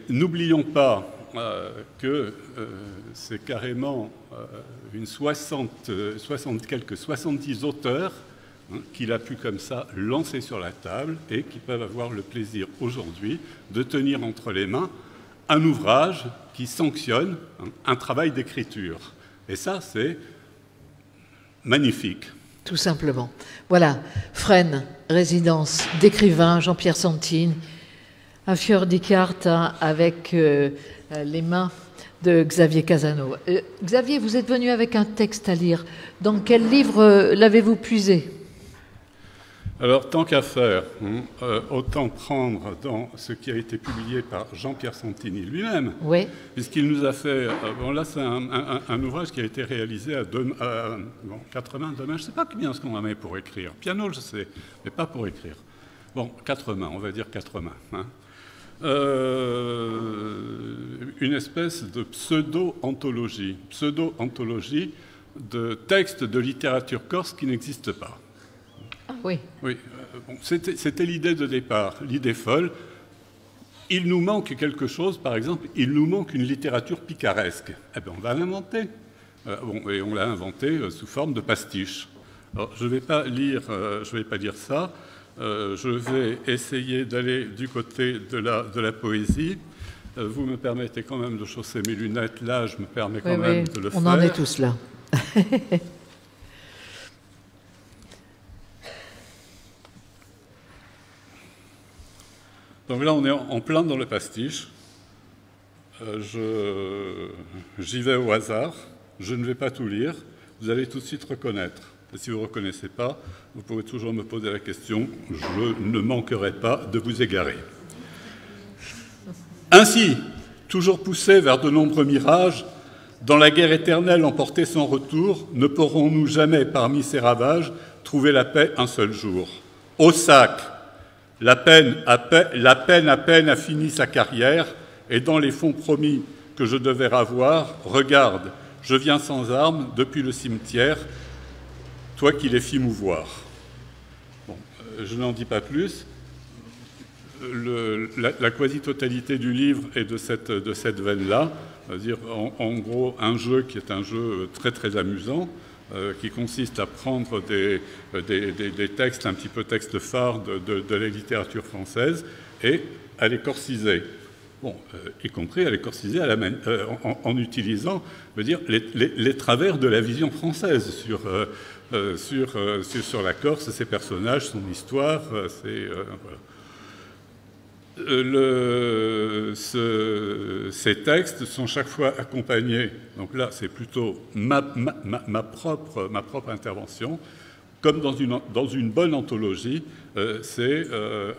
N'oublions pas que c'est carrément une 70 auteurs qu'il a pu comme ça lancer sur la table et qui peuvent avoir le plaisir aujourd'hui de tenir entre les mains un ouvrage qui sanctionne un travail d'écriture. Et ça, c'est magnifique. Tout simplement. Voilà, Fresnes, résidence d'écrivain Jean-Pierre Santine, à Fior di Carte avec les mains de Xavier Casanova. Xavier, vous êtes venu avec un texte à lire. Dans quel livre l'avez-vous puisé ? Alors, tant qu'à faire, autant prendre dans ce qui a été publié par Jean-Pierre Santini lui-même, Oui. puisqu'il nous a fait... bon, là, c'est un ouvrage qui a été réalisé à 80 mains. Je ne sais pas combien ce qu'on en met pour écrire. Piano, je sais, mais pas pour écrire. Bon, 4 mains, on va dire 4 mains. Hein. Une espèce de pseudo-anthologie de textes de littérature corse qui n'existent pas. Oui. Oui, bon, c'était l'idée de départ, l'idée folle. Il nous manque quelque chose, par exemple, il nous manque une littérature picaresque. Eh bien, on va l'inventer. Bon, et on l'a inventé sous forme de pastiche. Alors, je ne vais pas lire ça. Je vais essayer d'aller du côté de la poésie. Vous me permettez quand même de chausser mes lunettes. Là, je me permets quand même de le faire. On en est tous là. Donc là, on est en plein dans le pastiche. J'y vais au hasard. Je ne vais pas tout lire. Vous allez tout de suite reconnaître. Et si vous ne reconnaissez pas, vous pouvez toujours me poser la question. Je ne manquerai pas de vous égarer. Ainsi, toujours poussés vers de nombreux mirages, dans la guerre éternelle emportée sans retour, ne pourrons-nous jamais, parmi ces ravages, trouver la paix un seul jour. Au sac, la peine à peine a fini sa carrière, et dans les fonds promis que je devais avoir, regarde, je viens sans armes depuis le cimetière, toi qui les fis mouvoir. Bon, je n'en dis pas plus. La quasi-totalité du livre est de cette veine-là, c'est-à-dire en gros un jeu qui est un jeu très très amusant, qui consiste à prendre des textes, un petit peu textes phares de la littérature française, et à les corsiser. Bon, y compris à les corsiser en utilisant, je veux dire, les travers de la vision française sur la Corse, ses personnages, son histoire, voilà. Ces textes sont chaque fois accompagnés, donc là c'est plutôt ma propre intervention, comme dans une bonne anthologie, c'est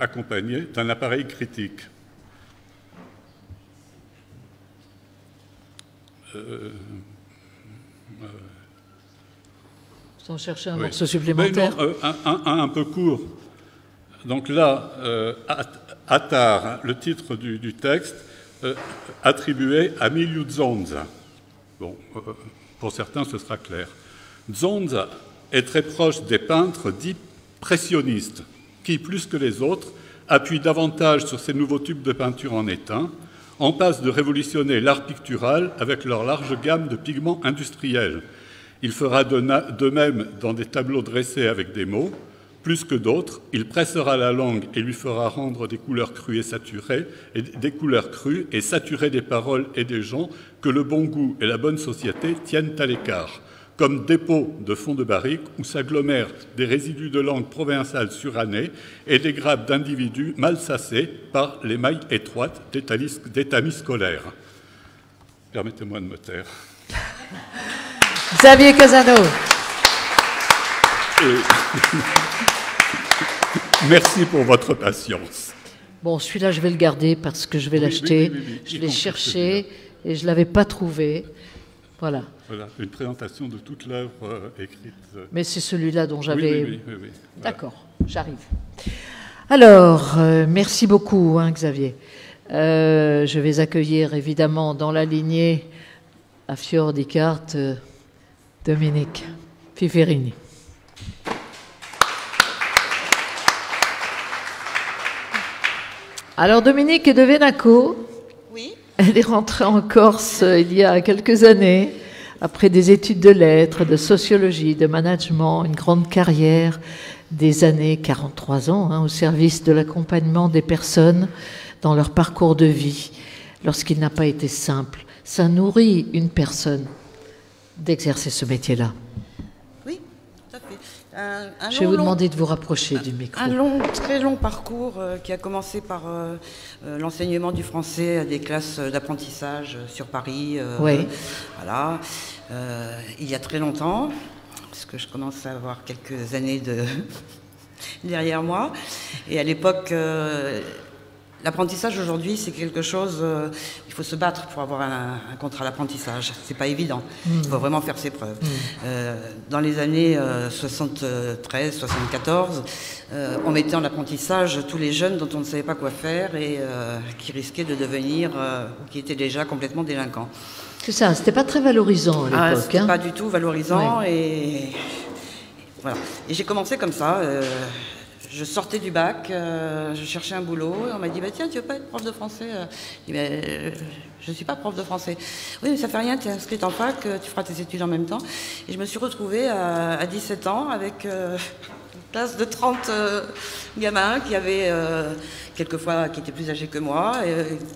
accompagné d'un appareil critique. Sans chercher un morceau supplémentaire. Un peu court. Donc là, Attar, le titre du texte, attribué à Emilio Zonza. Bon, pour certains, ce sera clair. Zonza est très proche des peintres dits pressionnistes, qui, plus que les autres, appuient davantage sur ces nouveaux tubes de peinture en étain, en passe de révolutionner l'art pictural avec leur large gamme de pigments industriels. Il fera de même dans des tableaux dressés avec des mots. Plus que d'autres, il pressera la langue et lui fera rendre des couleurs crues et saturées, des paroles et des gens que le bon goût et la bonne société tiennent à l'écart, comme dépôt de fond de barrique où s'agglomèrent des résidus de langue provençale surannée et des grappes d'individus mal sassés par les mailles étroites des tamis scolaires. Permettez-moi de me taire. Xavier Casano. Merci pour votre patience. Bon, celui-là, je vais le garder parce que je vais l'acheter. Oui. Je l'ai cherché et je ne l'avais pas trouvé. Voilà. Voilà, une présentation de toute l'œuvre écrite. Mais c'est celui-là dont j'avais... Oui. Voilà. D'accord, j'arrive. Alors, merci beaucoup, Xavier. Je vais accueillir évidemment dans la lignée à Fior di Carte Dominique Fiferini. Alors Dominique est de Venaco. Oui. Elle est rentrée en Corse il y a quelques années, après des études de lettres, de sociologie, de management, une grande carrière, des années, 43 ans, au service de l'accompagnement des personnes dans leur parcours de vie, lorsqu'il n'a pas été simple. Ça nourrit une personne d'exercer ce métier-là. Oui, tout à fait. Je vais vous demander de vous rapprocher du micro. Un très long parcours qui a commencé par l'enseignement du français à des classes d'apprentissage sur Paris. Oui. Voilà. Il y a très longtemps, parce que je commence à avoir quelques années derrière moi. Et à l'époque, l'apprentissage aujourd'hui, c'est quelque chose... il faut se battre pour avoir un contrat d'apprentissage. C'est pas évident. Il faut vraiment faire ses preuves. Dans les années 73, 74, on mettait en apprentissage tous les jeunes dont on ne savait pas quoi faire et qui risquaient de devenir... ou qui étaient déjà complètement délinquants. C'est ça, c'était pas très valorisant à l'époque. C'était pas du tout valorisant. Ouais. Et voilà. Et j'ai commencé comme ça. Je sortais du bac, je cherchais un boulot, et on m'a dit tiens, tu veux pas être prof de français? Je dis je ne suis pas prof de français. Oui, mais ça fait rien, tu es inscrite en fac, tu feras tes études en même temps. Et je me suis retrouvée à 17 ans avec une classe de 30 gamins qui avaient quelquefois qui étaient plus âgés que moi,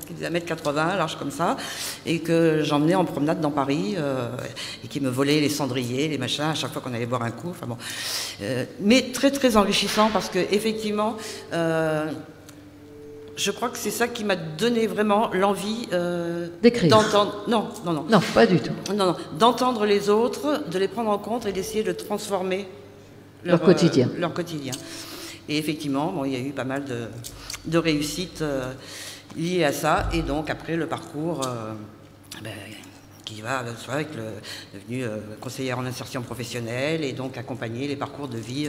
qui étaient à 1m80, large comme ça, et que j'emmenais en promenade dans Paris, et qui me volaient les cendriers, les machins, à chaque fois qu'on allait boire un coup. Enfin bon. Mais très très enrichissant parce que effectivement, je crois que c'est ça qui m'a donné vraiment l'envie d'écrire. D'entendre. Non, pas du tout. Non, d'entendre les autres, de les prendre en compte et d'essayer de transformer leur quotidien. Leur quotidien. Et effectivement, bon, il y a eu pas mal de réussites liées à ça. Et donc après le parcours qui va avec devenu conseillère en insertion professionnelle et donc accompagner les parcours de vie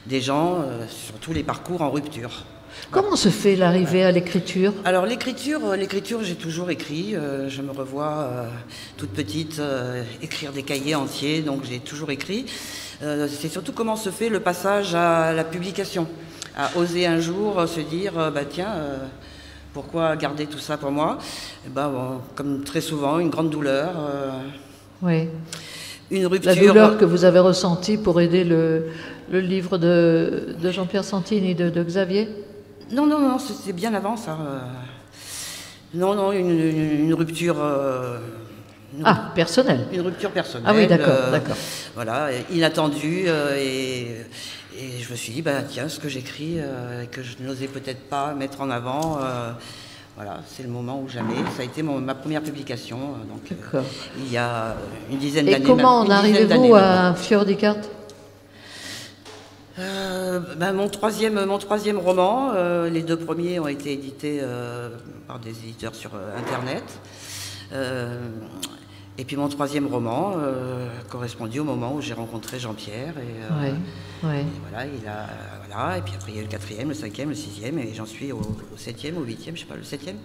des gens, surtout les parcours en rupture. Comment se fait l'arrivée à l'écriture? Alors l'écriture, j'ai toujours écrit. Je me revois toute petite écrire des cahiers entiers, donc j'ai toujours écrit. C'est surtout comment se fait le passage à la publication, à oser un jour se dire tiens, pourquoi garder tout ça pour moi? Bon, comme très souvent, une grande douleur. Oui. Une rupture. La douleur que vous avez ressentie pour aider le livre de Jean-Pierre Santini et de Xavier? Non, c'est bien avant ça. Non, une rupture... personnelle. Une rupture personnelle. Ah oui, d'accord. Voilà, inattendue. Et je me suis dit, tiens, ce que j'écris, que je n'osais peut-être pas mettre en avant, voilà, c'est le moment ou jamais. Ça a été ma première publication, donc il y a une dizaine d'années. Et comment en arrivez-vous à Fior di Carte? Mon troisième roman, les deux premiers ont été édités par des éditeurs sur Internet. Et puis mon troisième roman correspondit au moment où j'ai rencontré Jean-Pierre. Et voilà, et puis après il y a eu le quatrième, le cinquième, le sixième, et j'en suis au septième, au huitième, je sais pas, le septième.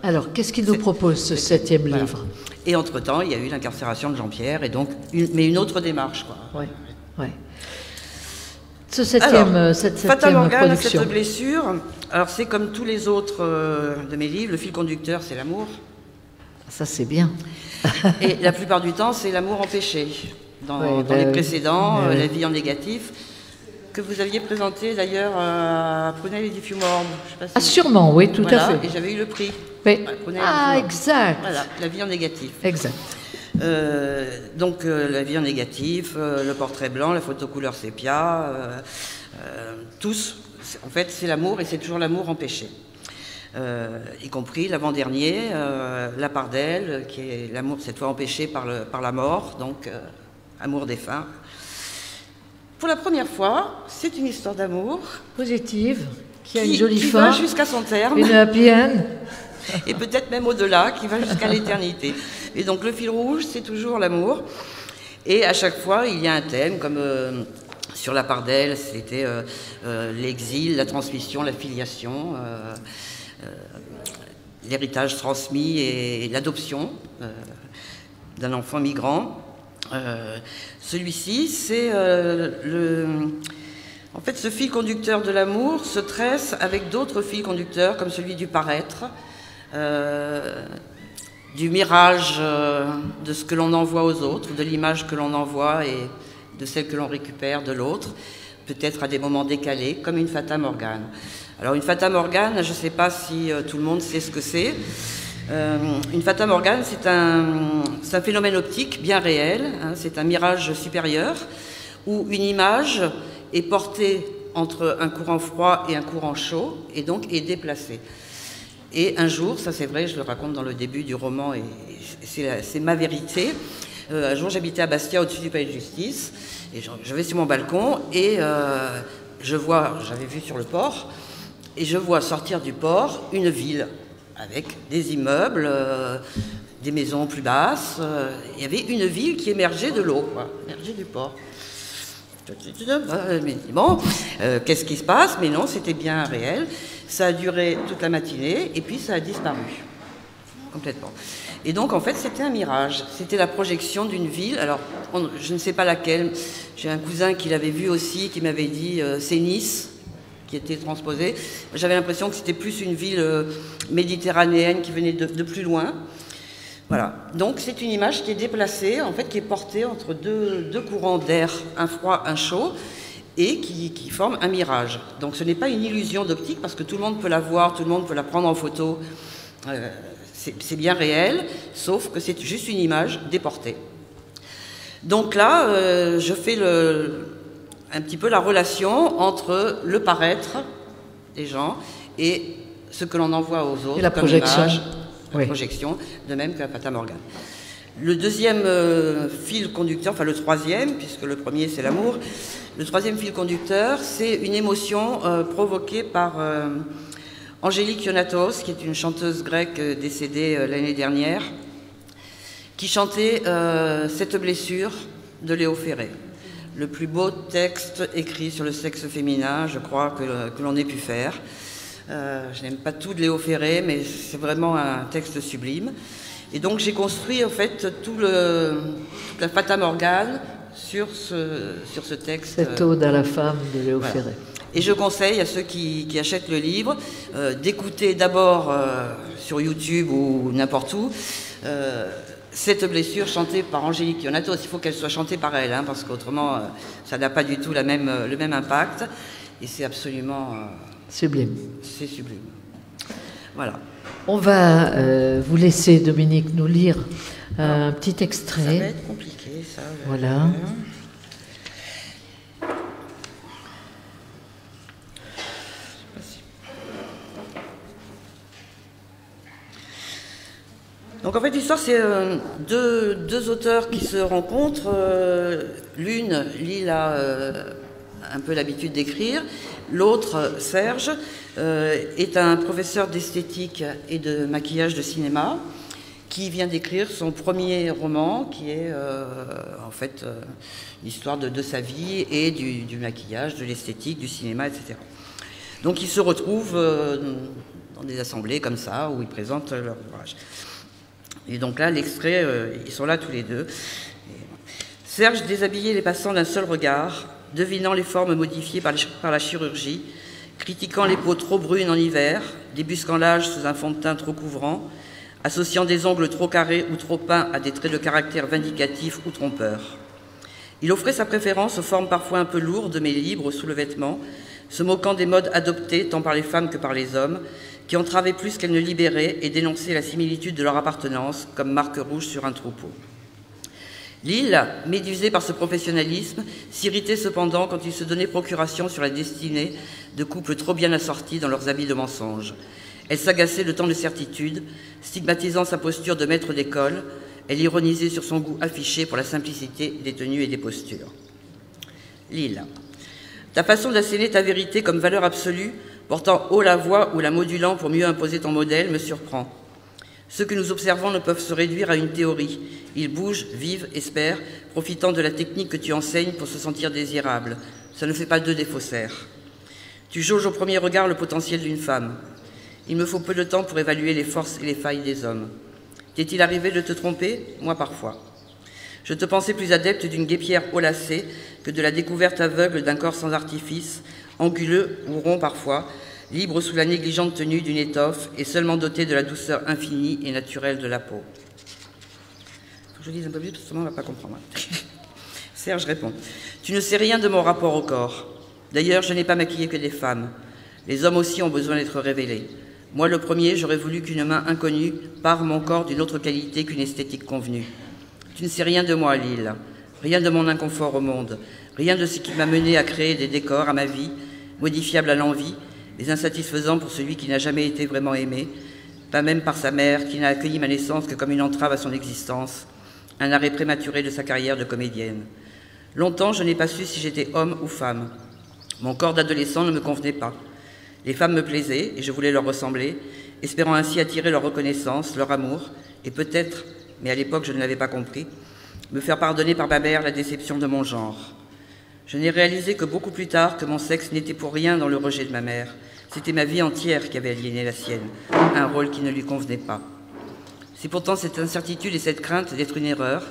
Alors, qu'est-ce qu'il nous propose, ce septième livre? Et entre-temps, il y a eu l'incarcération de Jean-Pierre, et donc, une autre démarche, quoi. Oui. Cette septième Fata Morgane, production. cette blessure, alors c'est comme tous les autres de mes livres, le fil conducteur, c'est l'amour. Ça, c'est bien. Et la plupart du temps, c'est l'amour empêché. Dans les précédents, La vie en négatif, que vous aviez présenté d'ailleurs à Prunel et Diffus-Morne. Sûrement, oui, tout à fait. Et j'avais eu le prix. Oui. Exact. Voilà, La vie en négatif. Exact. Donc La vie en négatif, le portrait blanc, la photo couleur sépia, tous, en fait c'est l'amour et c'est toujours l'amour empêché. Y compris l'avant-dernier, La part d'elle, qui est l'amour cette fois empêché par la mort, donc amour défunt. Pour la première fois, c'est une histoire d'amour positive, qui a une jolie fin, va jusqu'à son terme, une happy end. Et peut-être même au-delà, qui va jusqu'à l'éternité. Et donc le fil rouge, c'est toujours l'amour. Et à chaque fois, il y a un thème, comme sur La part d'elle, c'était l'exil, la transmission, la filiation, l'héritage transmis et l'adoption d'un enfant migrant. Celui-ci, c'est en fait, ce fil conducteur de l'amour se tresse avec d'autres fils conducteurs, comme celui du paraître, du mirage de ce que l'on envoie aux autres, de l'image que l'on envoie et de celle que l'on récupère de l'autre, peut-être à des moments décalés, comme une Fata Morgane. Alors une Fata Morgane, je ne sais pas si tout le monde sait ce que c'est. Une Fata Morgane, c'est un phénomène optique bien réel, hein, c'est un mirage supérieur où une image est portée entre un courant froid et un courant chaud et donc est déplacée. Et un jour, ça c'est vrai, je le raconte dans le début du roman et c'est ma vérité, un jour j'habitais à Bastia au-dessus du palais de justice Et je vais sur mon balcon et je vois, j'avais vu sur le port, et je vois sortir du port une ville avec des immeubles, des maisons plus basses. Il y avait une ville qui émergeait de l'eau, émergeait du port. Mais bon, qu'est-ce qui se passe? Mais non, c'était bien réel. Ça a duré toute la matinée et puis ça a disparu complètement. Et donc, en fait, c'était un mirage. C'était la projection d'une ville. Alors, je ne sais pas laquelle. J'ai un cousin qui l'avait vu aussi, qui m'avait dit c'est Nice, qui était transposée. J'avais l'impression que c'était plus une ville méditerranéenne qui venait de plus loin. Voilà. Donc, c'est une image qui est déplacée, en fait, qui est portée entre deux courants d'air, un froid, un chaud, et qui forment un mirage. Donc, ce n'est pas une illusion d'optique, parce que tout le monde peut la voir, tout le monde peut la prendre en photo. C'est bien réel, sauf que c'est juste une image déportée. Donc là, je fais un petit peu la relation entre le paraître des gens et ce que l'on envoie aux autres. Et la projection. Image, la projection, de même que la Fata Morgane. Le deuxième fil conducteur, enfin le troisième, puisque le premier c'est l'amour, le troisième fil conducteur, c'est une émotion provoquée par Angélique Ionatos, qui est une chanteuse grecque décédée l'année dernière, qui chantait Cette blessure de Léo Ferré. Le plus beau texte écrit sur le sexe féminin, je crois, que l'on ait pu faire. Je n'aime pas tout de Léo Ferré, mais c'est vraiment un texte sublime. Et donc j'ai construit en fait toute la Fata Morgane sur ce texte. Cette ode à la femme de Léo Ferré. Et je conseille à ceux qui achètent le livre d'écouter d'abord sur YouTube ou n'importe où Cette blessure chantée par Angélique Ionatos. Il faut qu'elle soit chantée par elle, hein, parce qu'autrement ça n'a pas du tout le même impact. Et c'est absolument... sublime. C'est sublime. Voilà. On va vous laisser, Dominique, nous lire un petit extrait. Ça va être compliqué, ça. Voilà. Donc en fait l'histoire c'est deux auteurs qui se rencontrent. L'une, Lille a un peu l'habitude d'écrire. L'autre, Serge, est un professeur d'esthétique et de maquillage de cinéma qui vient d'écrire son premier roman qui est en fait l'histoire de sa vie et du maquillage, de l'esthétique, du cinéma, etc. Donc ils se retrouvent dans des assemblées comme ça où ils présentent leur ouvrage. Et donc là, l'extrait, ils sont là tous les deux. Serge déshabillait les passants d'un seul regard, devinant les formes modifiées par la chirurgie, critiquant les peaux trop brunes en hiver, débusquant l'âge sous un fond de teint trop couvrant, associant des ongles trop carrés ou trop peints à des traits de caractère vindicatifs ou trompeurs. Il offrait sa préférence aux formes parfois un peu lourdes mais libres sous le vêtement, se moquant des modes adoptés tant par les femmes que par les hommes, qui entravaient plus qu'elles ne libéraient et dénonçaient la similitude de leur appartenance comme marque rouge sur un troupeau. Lille, médusée par ce professionnalisme, s'irritait cependant quand il se donnait procuration sur la destinée de couples trop bien assortis dans leurs habits de mensonge. Elle s'agaçait de tant de certitude, stigmatisant sa posture de maître d'école. Elle ironisait sur son goût affiché pour la simplicité des tenues et des postures. Lille. Ta façon d'asséner ta vérité comme valeur absolue, portant haut la voix ou la modulant pour mieux imposer ton modèle, me surprend. Ceux que nous observons ne peuvent se réduire à une théorie. Ils bougent, vivent, espèrent, profitant de la technique que tu enseignes pour se sentir désirable. Ça ne fait pas d'eux des faussaires. Tu jauges au premier regard le potentiel d'une femme. Il me faut peu de temps pour évaluer les forces et les failles des hommes. T'est-il arrivé de te tromper? Moi, parfois. Je te pensais plus adepte d'une guêpière haut lacée que de la découverte aveugle d'un corps sans artifice, anguleux ou rond parfois, libre sous la négligente tenue d'une étoffe et seulement doté de la douceur infinie et naturelle de la peau. Faut que je dise un peu plus parce que sinon on ne va pas comprendre. Serge répond. Tu ne sais rien de mon rapport au corps. D'ailleurs, je n'ai pas maquillé que des femmes. Les hommes aussi ont besoin d'être révélés. Moi, le premier, j'aurais voulu qu'une main inconnue pare mon corps d'une autre qualité qu'une esthétique convenue. Tu ne sais rien de moi, Lille. Rien de mon inconfort au monde. Rien de ce qui m'a mené à créer des décors à ma vie, modifiables à l'envie, les insatisfaisants pour celui qui n'a jamais été vraiment aimé, pas même par sa mère, qui n'a accueilli ma naissance que comme une entrave à son existence, un arrêt prématuré de sa carrière de comédienne. Longtemps, je n'ai pas su si j'étais homme ou femme. Mon corps d'adolescent ne me convenait pas. Les femmes me plaisaient et je voulais leur ressembler, espérant ainsi attirer leur reconnaissance, leur amour, et peut-être, mais à l'époque je ne l'avais pas compris, me faire pardonner par ma mère la déception de mon genre. Je n'ai réalisé que beaucoup plus tard que mon sexe n'était pour rien dans le rejet de ma mère. C'était ma vie entière qui avait aliéné la sienne, un rôle qui ne lui convenait pas. C'est pourtant cette incertitude et cette crainte d'être une erreur,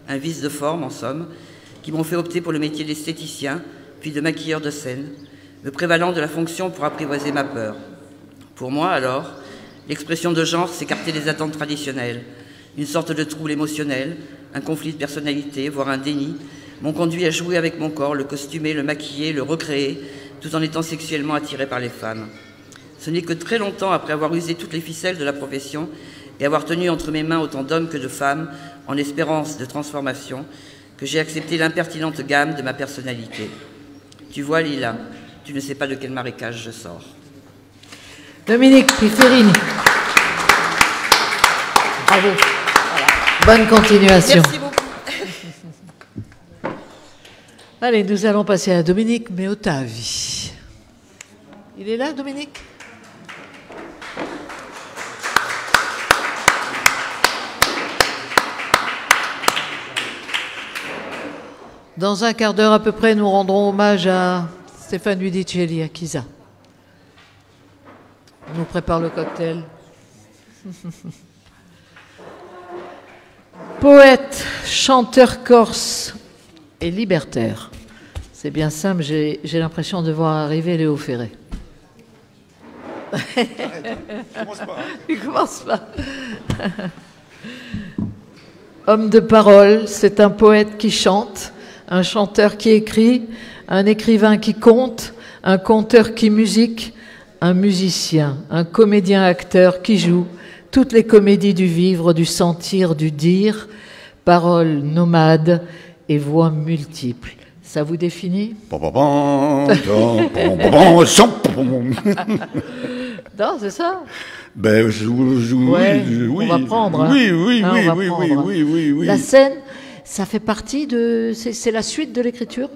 un vice de forme en somme, qui m'ont fait opter pour le métier d'esthéticien, puis de maquilleur de scène, me prévalant de la fonction pour apprivoiser ma peur. Pour moi, alors, l'expression de genre s'écartait des attentes traditionnelles. Une sorte de trouble émotionnel, un conflit de personnalité, voire un déni, m'ont conduit à jouer avec mon corps, le costumer, le maquiller, le recréer, tout en étant sexuellement attiré par les femmes. Ce n'est que très longtemps après avoir usé toutes les ficelles de la profession et avoir tenu entre mes mains autant d'hommes que de femmes, en espérance de transformation, que j'ai accepté l'impertinente gamme de ma personnalité. Tu vois, Lila, tu ne sais pas de quel marécage je sors. Dominique Piferini. Bravo. Bonne continuation. Merci beaucoup. Allez, nous allons passer à Dominique Meotavi. Il est là, Dominique? Dans un quart d'heure à peu près, nous rendrons hommage à Stéphane Ludicelli, à Kisa. On nous prépare le cocktail. Poète, chanteur corse et libertaire. C'est bien simple, j'ai l'impression de voir arriver Léo Ferré. Il commence pas. Homme de parole, c'est un poète qui chante, un chanteur qui écrit, un écrivain qui conte, un conteur qui musique, un musicien, un comédien-acteur qui joue toutes les comédies du vivre, du sentir, du dire, paroles nomades et voix multiples. Ça vous définit? Non, c'est ça. Ben, on va prendre. Oui. La scène, ça fait partie de... C'est la suite de l'écriture?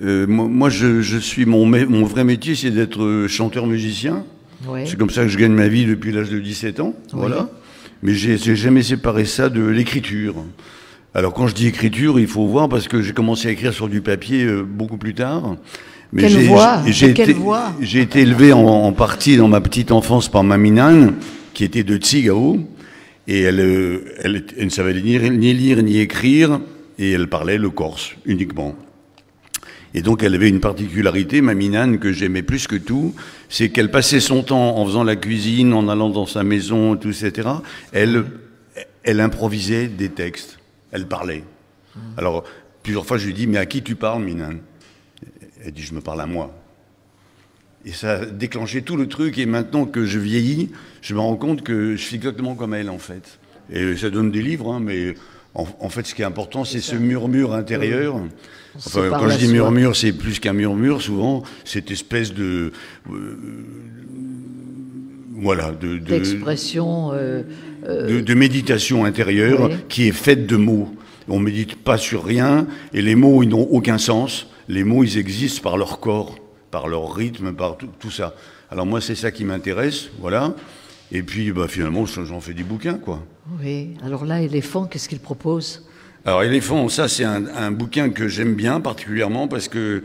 Moi, je suis mon vrai métier, c'est d'être chanteur-musicien. Ouais. C'est comme ça que je gagne ma vie depuis l'âge de 17 ans. Oui. Voilà. Mais j'ai jamais séparé ça de l'écriture. Alors, quand je dis écriture, il faut voir, parce que j'ai commencé à écrire sur du papier beaucoup plus tard. Mais quelle voix? J'ai été élevé en partie dans ma petite enfance par Mamie Nan, qui était de Tsigao. Et elle ne savait ni lire ni écrire, et elle parlait le corse uniquement. Et donc elle avait une particularité, Mamie Nan, que j'aimais plus que tout, c'est qu'elle passait son temps en faisant la cuisine, en allant dans sa maison, tout, etc. Elle improvisait des textes, elle parlait. Alors, plusieurs fois je lui dis, mais à qui tu parles, Minan? Elle dit, je me parle à moi. Et ça a déclenché tout le truc, et maintenant que je vieillis, je me rends compte que je suis exactement comme elle, en fait. Et ça donne des livres, hein, mais en fait, ce qui est important, c'est ce murmure intérieur. Enfin, quand je dis murmure, c'est plus qu'un murmure, souvent, cette espèce de... voilà, d'expression... de méditation intérieure, oui, qui est faite de mots. On ne médite pas sur rien, et les mots, ils n'ont aucun sens. Les mots, ils existent par leur corps, par leur rythme, par tout ça. Alors moi, c'est ça qui m'intéresse, voilà. Et puis, bah, finalement, j'en fais des bouquins, quoi. Oui. Alors là, Éléphant, qu'est-ce qu'il propose? Alors, Éléphant, ça, c'est un bouquin que j'aime bien, particulièrement, parce que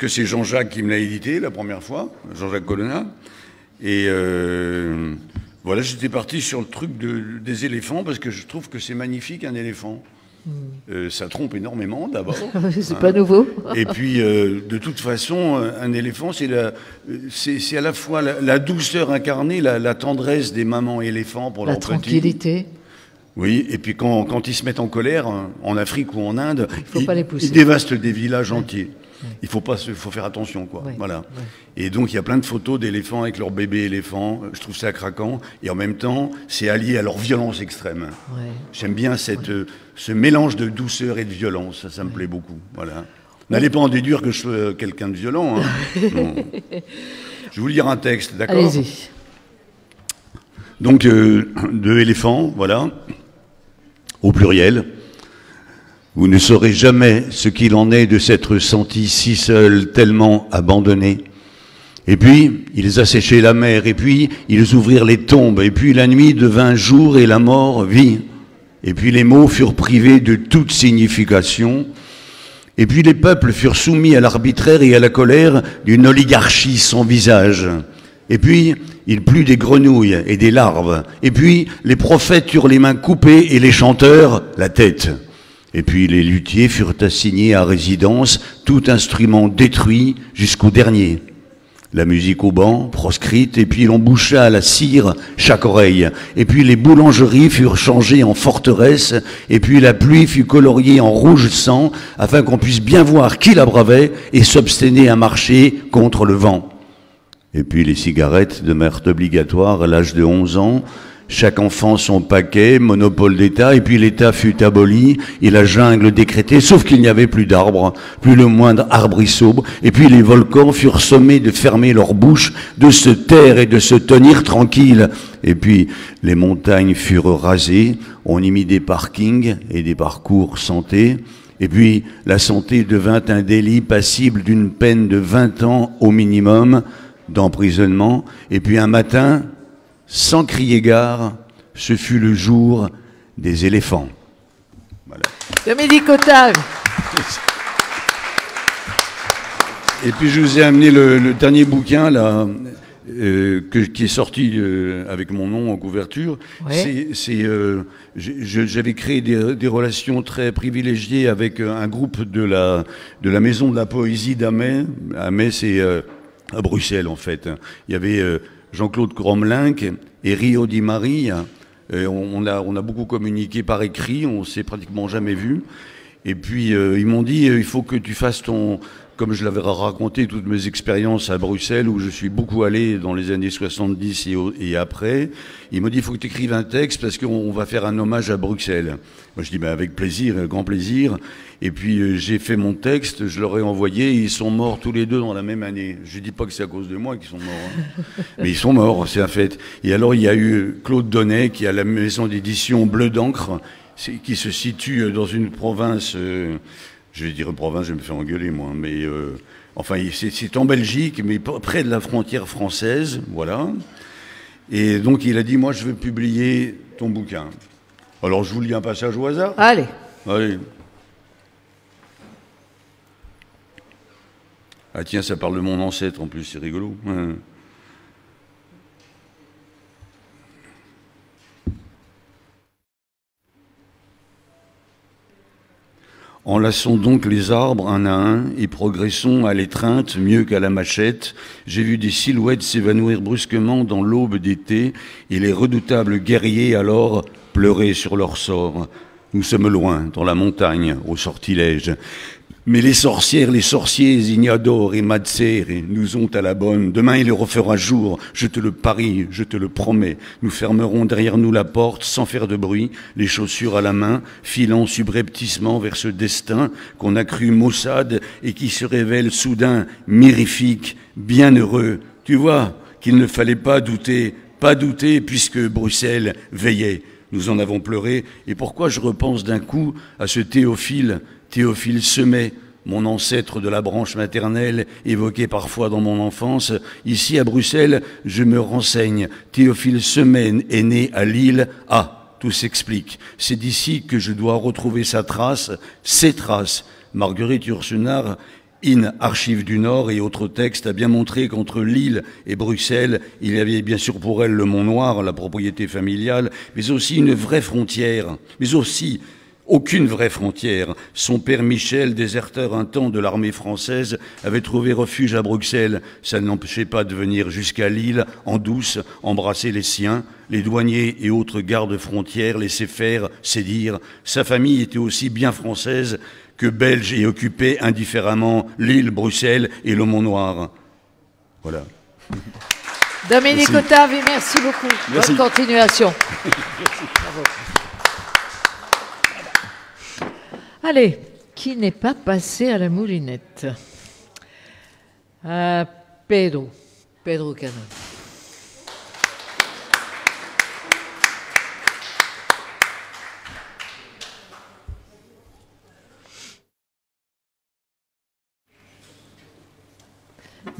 c'est Jean-Jacques qui me l'a édité la première fois, Jean-Jacques Colonna. Et voilà, j'étais parti sur le truc des éléphants, parce que je trouve que c'est magnifique, un éléphant. Ça trompe énormément, d'abord. C'est pas nouveau. Et puis, de toute façon, un éléphant, c'est à la fois la douceur incarnée, la tendresse des mamans éléphants pour leurs petits. La tranquillité. Oui, et puis quand ils se mettent en colère, en Afrique ou en Inde, ils dévastent des villages entiers. Il faut faire attention, quoi. Ouais, voilà. Ouais. Et donc, il y a plein de photos d'éléphants avec leurs bébés éléphants. Je trouve ça craquant. Et en même temps, c'est allié à leur violence extrême. Ouais. J'aime bien ce mélange de douceur et de violence. Ça me plaît beaucoup. Voilà. N'allez pas en déduire que je suis quelqu'un de violent. Hein. Je vais vous lire un texte, d'accord? Allez-y. Donc, de éléphants, voilà, au pluriel. Vous ne saurez jamais ce qu'il en est de s'être senti si seul, tellement abandonné. Et puis, ils asséchaient la mer, et puis, ils ouvrirent les tombes, et puis la nuit devint jour et la mort vie. Et puis les mots furent privés de toute signification. Et puis les peuples furent soumis à l'arbitraire et à la colère d'une oligarchie sans visage. Et puis, il plut des grenouilles et des larves. Et puis, les prophètes eurent les mains coupées et les chanteurs, la tête. Et puis, les luthiers furent assignés à résidence, tout instrument détruit jusqu'au dernier. La musique au banc, proscrite, et puis l'on boucha à la cire chaque oreille. Et puis les boulangeries furent changées en forteresses, et puis la pluie fut coloriée en rouge sang, afin qu'on puisse bien voir qui la bravait et s'obstiner à marcher contre le vent. Et puis les cigarettes demeurent obligatoires à l'âge de 11 ans, chaque enfant son paquet, monopole d'État, et puis l'État fut aboli, et la jungle décrétée, sauf qu'il n'y avait plus d'arbres, plus le moindre arbrisseau, et puis les volcans furent sommés de fermer leur bouche, de se taire et de se tenir tranquilles, et puis les montagnes furent rasées, on y mit des parkings et des parcours santé, et puis la santé devint un délit passible d'une peine de 20 ans au minimum d'emprisonnement, et puis un matin, sans crier gare, ce fut le jour des éléphants. Voilà. Dominique Octave. Et puis je vous ai amené le dernier bouquin là, qui est sorti avec mon nom en couverture. Ouais. J'avais créé des relations très privilégiées avec un groupe de la Maison de la Poésie d'Amay. Amay, c'est à Bruxelles en fait. Il y avait Jean-Claude Cromlinck et Rio Di Maria. On a beaucoup communiqué par écrit, on s'est pratiquement jamais vu. Et puis ils m'ont dit il faut que tu fasses comme je l'avais raconté, toutes mes expériences à Bruxelles, où je suis beaucoup allé dans les années 70 et après. Il m'a dit, il faut que tu écrives un texte parce qu'on va faire un hommage à Bruxelles. Moi, je dis, avec plaisir, grand plaisir. Et puis, j'ai fait mon texte, je leur ai envoyé, et ils sont morts tous les deux dans la même année. Je dis pas que c'est à cause de moi qu'ils sont morts, hein. Mais ils sont morts, c'est un fait. Et alors, il y a eu Claude Donnet, qui a la maison d'édition Bleu d'encre, qui se situe dans une province... je vais dire province, je vais me faire engueuler, moi. Mais enfin, c'est en Belgique, mais près de la frontière française, voilà. Et donc, il a dit, moi, je veux publier ton bouquin. Alors, je vous lis un passage au hasard. Allez. Allez. Ah tiens, ça parle de mon ancêtre, en plus, c'est rigolo. Enlaçons donc les arbres un à un et progressons à l'étreinte mieux qu'à la machette. J'ai vu des silhouettes s'évanouir brusquement dans l'aube d'été et les redoutables guerriers alors pleurer sur leur sort. Nous sommes loin, dans la montagne, au sortilège. Mais les sorcières, les sorciers, Ignador et Madsere, nous ont à la bonne. Demain, il refera jour, je te le parie, je te le promets. Nous fermerons derrière nous la porte sans faire de bruit, les chaussures à la main, filant subrepticement vers ce destin qu'on a cru maussade et qui se révèle soudain mirifique, bienheureux. Tu vois qu'il ne fallait pas douter puisque Bruxelles veillait. Nous en avons pleuré. Et pourquoi je repense d'un coup à ce Théophile Semet, mon ancêtre de la branche maternelle, évoqué parfois dans mon enfance. Ici, à Bruxelles, je me renseigne. Théophile Semet est né à Lille. Ah, tout s'explique. C'est d'ici que je dois retrouver sa trace, ses traces. Marguerite Yourcenar, in Archives du Nord et autres textes, a bien montré qu'entre Lille et Bruxelles, il y avait bien sûr pour elle le Mont Noir, la propriété familiale, mais aussi une vraie frontière, mais aussi aucune vraie frontière. Son père Michel, déserteur un temps de l'armée française, avait trouvé refuge à Bruxelles. Ça ne l'empêchait pas de venir jusqu'à Lille, en douce, embrasser les siens. Les douaniers et autres gardes frontières laissaient faire, c'est dire. Sa famille était aussi bien française que belge et occupait indifféremment Lille, Bruxelles et le Mont Noir. Voilà. Dominique Octave, merci beaucoup. Merci. Bonne continuation. Bravo. Allez, qui n'est pas passé à la moulinette? Pedro Cano.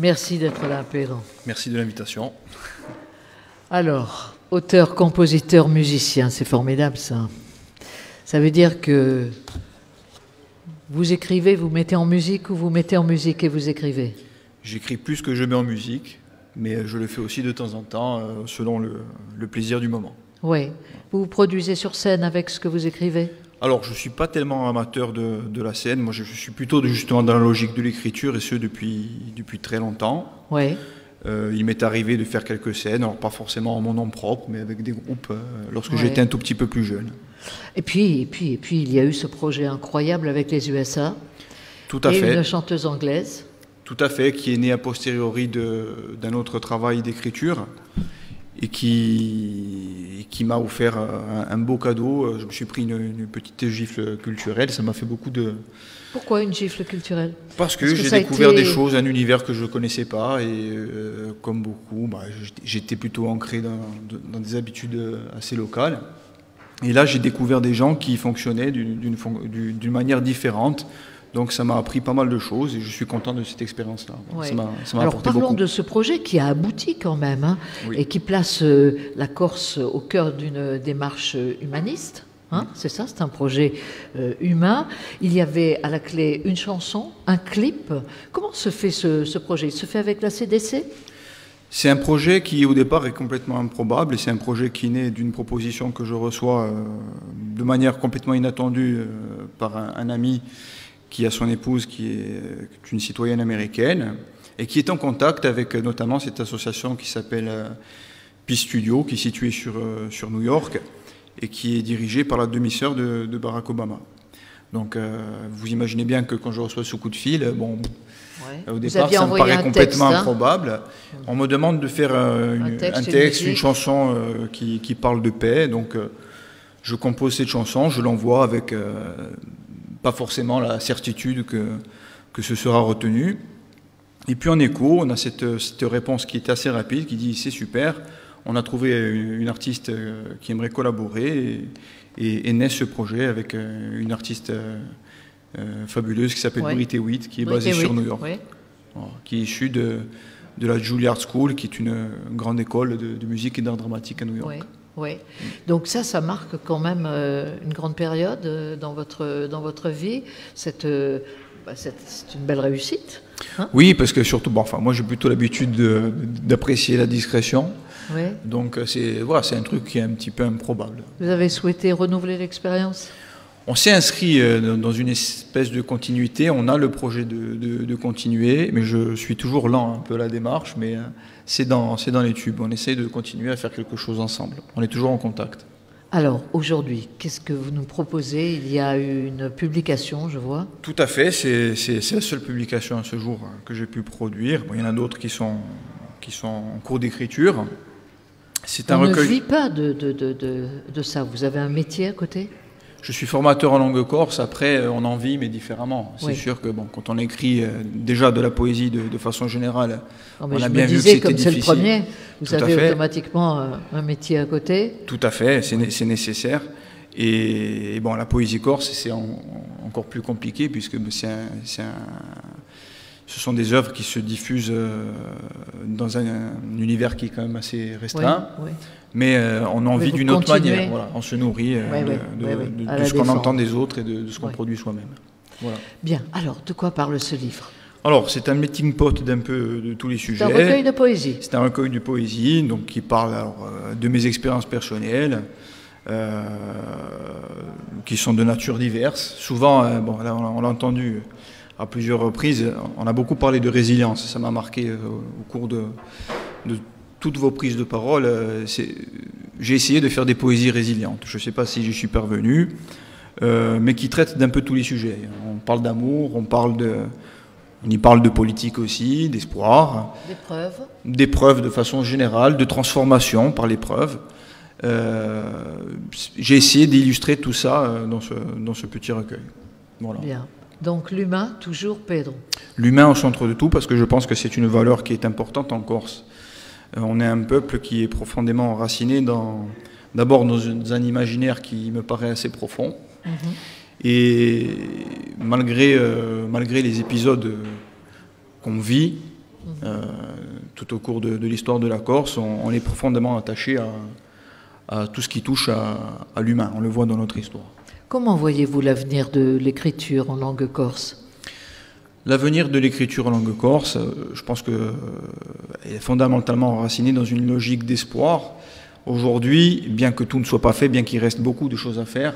Merci d'être là, Pedro. Merci de l'invitation. Alors, auteur, compositeur, musicien, c'est formidable ça. Ça veut dire que vous écrivez, vous mettez en musique ou vous mettez en musique et vous écrivez? J'écris plus que je mets en musique, mais je le fais aussi de temps en temps selon le plaisir du moment. Oui. Vous vous produisez sur scène avec ce que vous écrivez? Alors, je ne suis pas tellement amateur de la scène. Moi, je suis plutôt justement dans la logique de l'écriture, et ce depuis très longtemps. Oui. Il m'est arrivé de faire quelques scènes, alors pas forcément en mon nom propre, mais avec des groupes, lorsque j'étais un tout petit peu plus jeune. Et puis, il y a eu ce projet incroyable avec les USA. Tout à fait. Et une chanteuse anglaise. Tout à fait, qui est née a posteriori d'un autre travail d'écriture et qui m'a offert un beau cadeau. Je me suis pris une petite gifle culturelle, ça m'a fait beaucoup de... Pourquoi une gifle culturelle? Parce que j'ai découvert des choses, un univers que je ne connaissais pas, et comme beaucoup, j'étais plutôt ancré dans des habitudes assez locales. Et là, j'ai découvert des gens qui fonctionnaient d'une manière différente. Donc ça m'a appris pas mal de choses et je suis content de cette expérience-là. Ouais. Ça m'a Alors apporté beaucoup. parlons de ce projet qui a abouti quand même, hein, Oui. et qui place la Corse au cœur d'une démarche humaniste. Hein, c'est ça, c'est un projet humain. Il y avait à la clé une chanson, un clip. Comment se fait ce projet? Il se fait avec la CDC? C'est un projet qui au départ est complètement improbable, et c'est un projet qui naît d'une proposition que je reçois de manière complètement inattendue par un ami qui a son épouse qui est une citoyenne américaine et qui est en contact avec notamment cette association qui s'appelle Peace Studio, qui est située sur New York et qui est dirigée par la demi-sœur de Barack Obama. Donc vous imaginez bien que quand je reçois ce coup de fil, au départ ça me paraît complètement improbable. On me demande de faire un texte, une chanson qui parle de paix. Donc je compose cette chanson, je l'envoie avec pas forcément la certitude que ce sera retenu. Et puis en écho, on a cette réponse qui est assez rapide, qui dit c'est super, on a trouvé une artiste qui aimerait collaborer, et naît ce projet avec une artiste fabuleuse qui s'appelle Brit Hewitt, qui est basée sur New York, qui est issue de la Juilliard School, qui est une grande école de musique et d'art dramatique à New York. Oui. Donc ça marque quand même une grande période dans votre vie. C'est une belle réussite. Hein? Oui, parce que surtout, moi j'ai plutôt l'habitude d'apprécier la discrétion. Oui. Donc c'est un truc qui est un petit peu improbable. Vous avez souhaité renouveler l'expérience? On s'est inscrit dans une espèce de continuité. On a le projet de continuer, mais je suis toujours lent un peu à la démarche, mais c'est dans les tubes. On essaye de continuer à faire quelque chose ensemble. On est toujours en contact. Alors, aujourd'hui, qu'est-ce que vous nous proposez? Il y a une publication, je vois. Tout à fait. C'est la seule publication à ce jour que j'ai pu produire. Bon, il y en a d'autres qui sont en cours d'écriture. C'est un recueil. On ne vit pas de ça. Vous avez un métier à côté? Je suis formateur en langue corse, après on en vit mais différemment. C'est sûr que quand on écrit déjà de la poésie de façon générale, on a bien vu que c'était difficile. Comme c'est le premier, vous avez automatiquement un métier à côté. Tout à fait, c'est nécessaire. Et la poésie corse, c'est encore plus compliqué puisque ce sont des œuvres qui se diffusent dans un univers qui est quand même assez restreint. Oui. Mais on en vit d'une autre manière. Voilà, on se nourrit de ce qu'on entend des autres et de ce qu'on produit soi-même. Voilà. Bien. Alors, de quoi parle ce livre? Alors, c'est un melting pot d'un peu de tous les sujets. C'est un recueil de poésie. C'est un recueil de poésie, donc qui parle de mes expériences personnelles, qui sont de nature diverse. Souvent, là, on l'a entendu à plusieurs reprises, on a beaucoup parlé de résilience. Ça m'a marqué au cours de toutes vos prises de parole. J'ai essayé de faire des poésies résilientes. Je ne sais pas si j'y suis parvenu, mais qui traitent d'un peu tous les sujets. On parle d'amour, on y parle de politique aussi, d'espoir. D'épreuves de façon générale, de transformation par l'épreuve. J'ai essayé d'illustrer tout ça dans ce petit recueil. Voilà. Bien. Donc l'humain, toujours Pedro. L'humain au centre de tout, parce que je pense que c'est une valeur qui est importante en Corse. On est un peuple qui est profondément enraciné d'abord dans un imaginaire qui me paraît assez profond. Et malgré les épisodes qu'on vit, Tout au cours de l'histoire de la Corse, on est profondément attaché à tout ce qui touche à l'humain. On le voit dans notre histoire. Comment voyez-vous l'avenir de l'écriture en langue corse? L'avenir de l'écriture en langue corse, je pense qu'elle est fondamentalement enracinée dans une logique d'espoir. Aujourd'hui, bien que tout ne soit pas fait, bien qu'il reste beaucoup de choses à faire,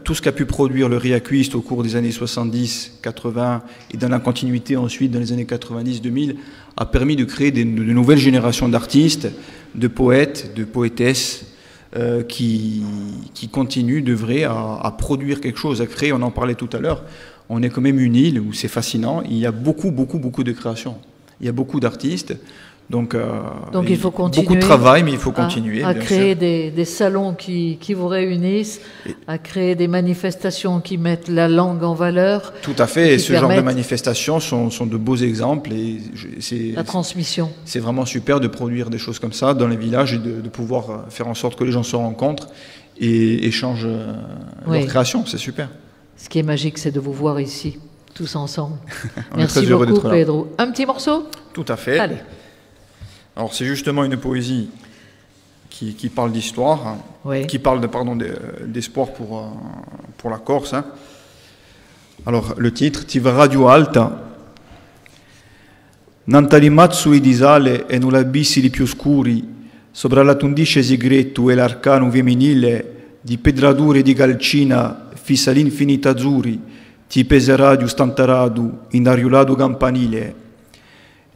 tout ce qu'a pu produire le Riacuiste au cours des années 70, 80 et dans la continuité ensuite dans les années 90, 2000 a permis de créer de nouvelles générations d'artistes, de poètes, de poétesses qui continuent d'œuvrer à produire quelque chose, à créer. On en parlait tout à l'heure. On est quand même une île où c'est fascinant. Il y a beaucoup de créations. Il y a beaucoup d'artistes. Donc il faut continuer. Beaucoup de travail, mais il faut continuer. À créer des salons qui vous réunissent, à créer des manifestations qui mettent la langue en valeur. Tout à fait. Et ce genre de manifestations sont de beaux exemples. Et la transmission. C'est vraiment super de produire des choses comme ça dans les villages et de pouvoir faire en sorte que les gens se rencontrent et échangent leurs créations. C'est super. Ce qui est magique, c'est de vous voir ici, tous ensemble. Merci beaucoup, Pedro. Un petit morceau? Tout à fait. Allez. Alors c'est justement une poésie qui parle d'histoire, hein, oui. qui parle d'espoir pour la Corse. Hein. Alors le titre, Ti va radio alta, Nantalimazzu di sale e non abissi di più scuri, sopra la tundice sigretto e l'arcano femminile, di pedradure di calcina, fissa l'infinita azzurri, ti peserà di stantaradu in ariulato campanile.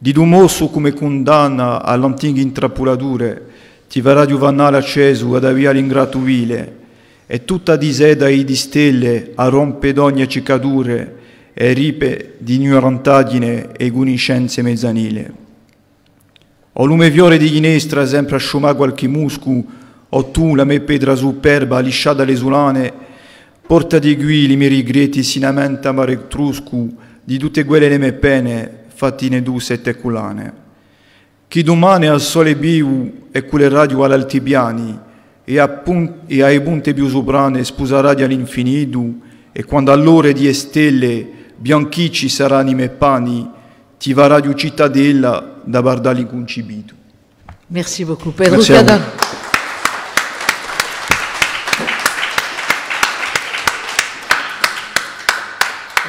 Di dumoso come condanna all'antiche intrappolature, ti verrà di vanale acceso ad avvia l'ingratuvile, e tutta di seda e di stelle a rompe d'ogni cicature, e ripe di ignorantagine e cuniscenze mezzanile. O lume fiore di ginestra sempre a sciumà qualche muscu, o tu la me pedra superba lisciata le sulane, porta di qui i miei rigreti sinamenta mare truscu, di tutte quelle le mie pene, fattine du sette culane. Chi domani al sole biu e quelle radio all'altipiani e ai punte più soprane sposerà all'infinito e quando all'ore di stelle bianchici saranno i miei pani ti va radio cittadella da bardali concibito. Merci beaucoup, Pedro Cadon.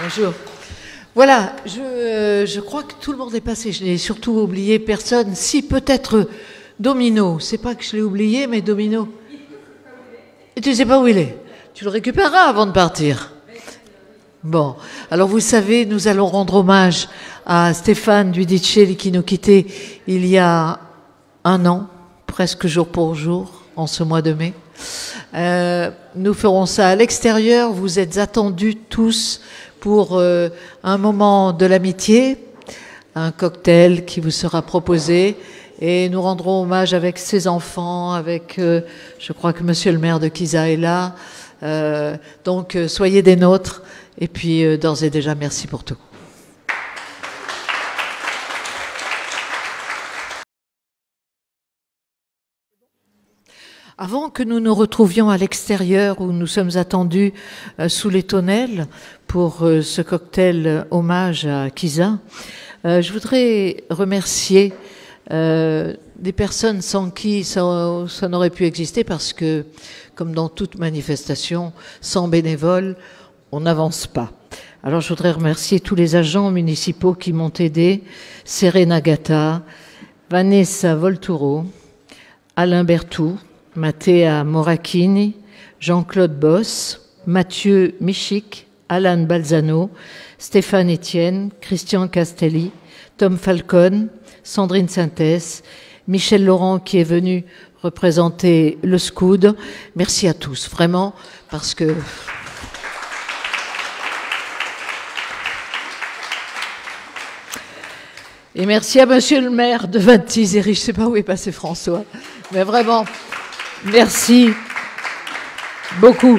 Bonjour. Voilà, je crois que tout le monde est passé. Je n'ai surtout oublié personne. Si, peut-être Domino. C'est pas que je l'ai oublié, mais Domino. Et tu sais pas où il est. Tu le récupéreras avant de partir. Bon, alors vous savez, nous allons rendre hommage à Stéphane Dudicelli qui nous quittait il y a 1 an, presque jour pour jour, en ce mois de mai. Nous ferons ça à l'extérieur. Vous êtes attendus tous pour un moment de l'amitié, un cocktail qui vous sera proposé, et nous rendrons hommage avec ses enfants, avec, je crois que monsieur le maire de Kisa est là, donc soyez des nôtres, et puis d'ores et déjà merci pour tout. Avant que nous nous retrouvions à l'extérieur où nous sommes attendus sous les tonnelles pour ce cocktail hommage à Kisa, je voudrais remercier des personnes sans qui ça n'aurait pu exister parce que, comme dans toute manifestation, sans bénévoles, on n'avance pas. Alors je voudrais remercier tous les agents municipaux qui m'ont aidé, Serena Gatta, Vanessa Volturo, Alain Bertou, Mattea Moracchini, Jean-Claude Boss, Mathieu Michic, Alan Balzano, Stéphane Etienne, Christian Castelli, Tom Falcon, Sandrine Sintès, Michel Laurent qui est venu représenter le SCOUD. Merci à tous, vraiment, parce que... Et merci à monsieur le maire de Vingt-Isère, je ne sais pas où est passé François, mais vraiment... Merci beaucoup.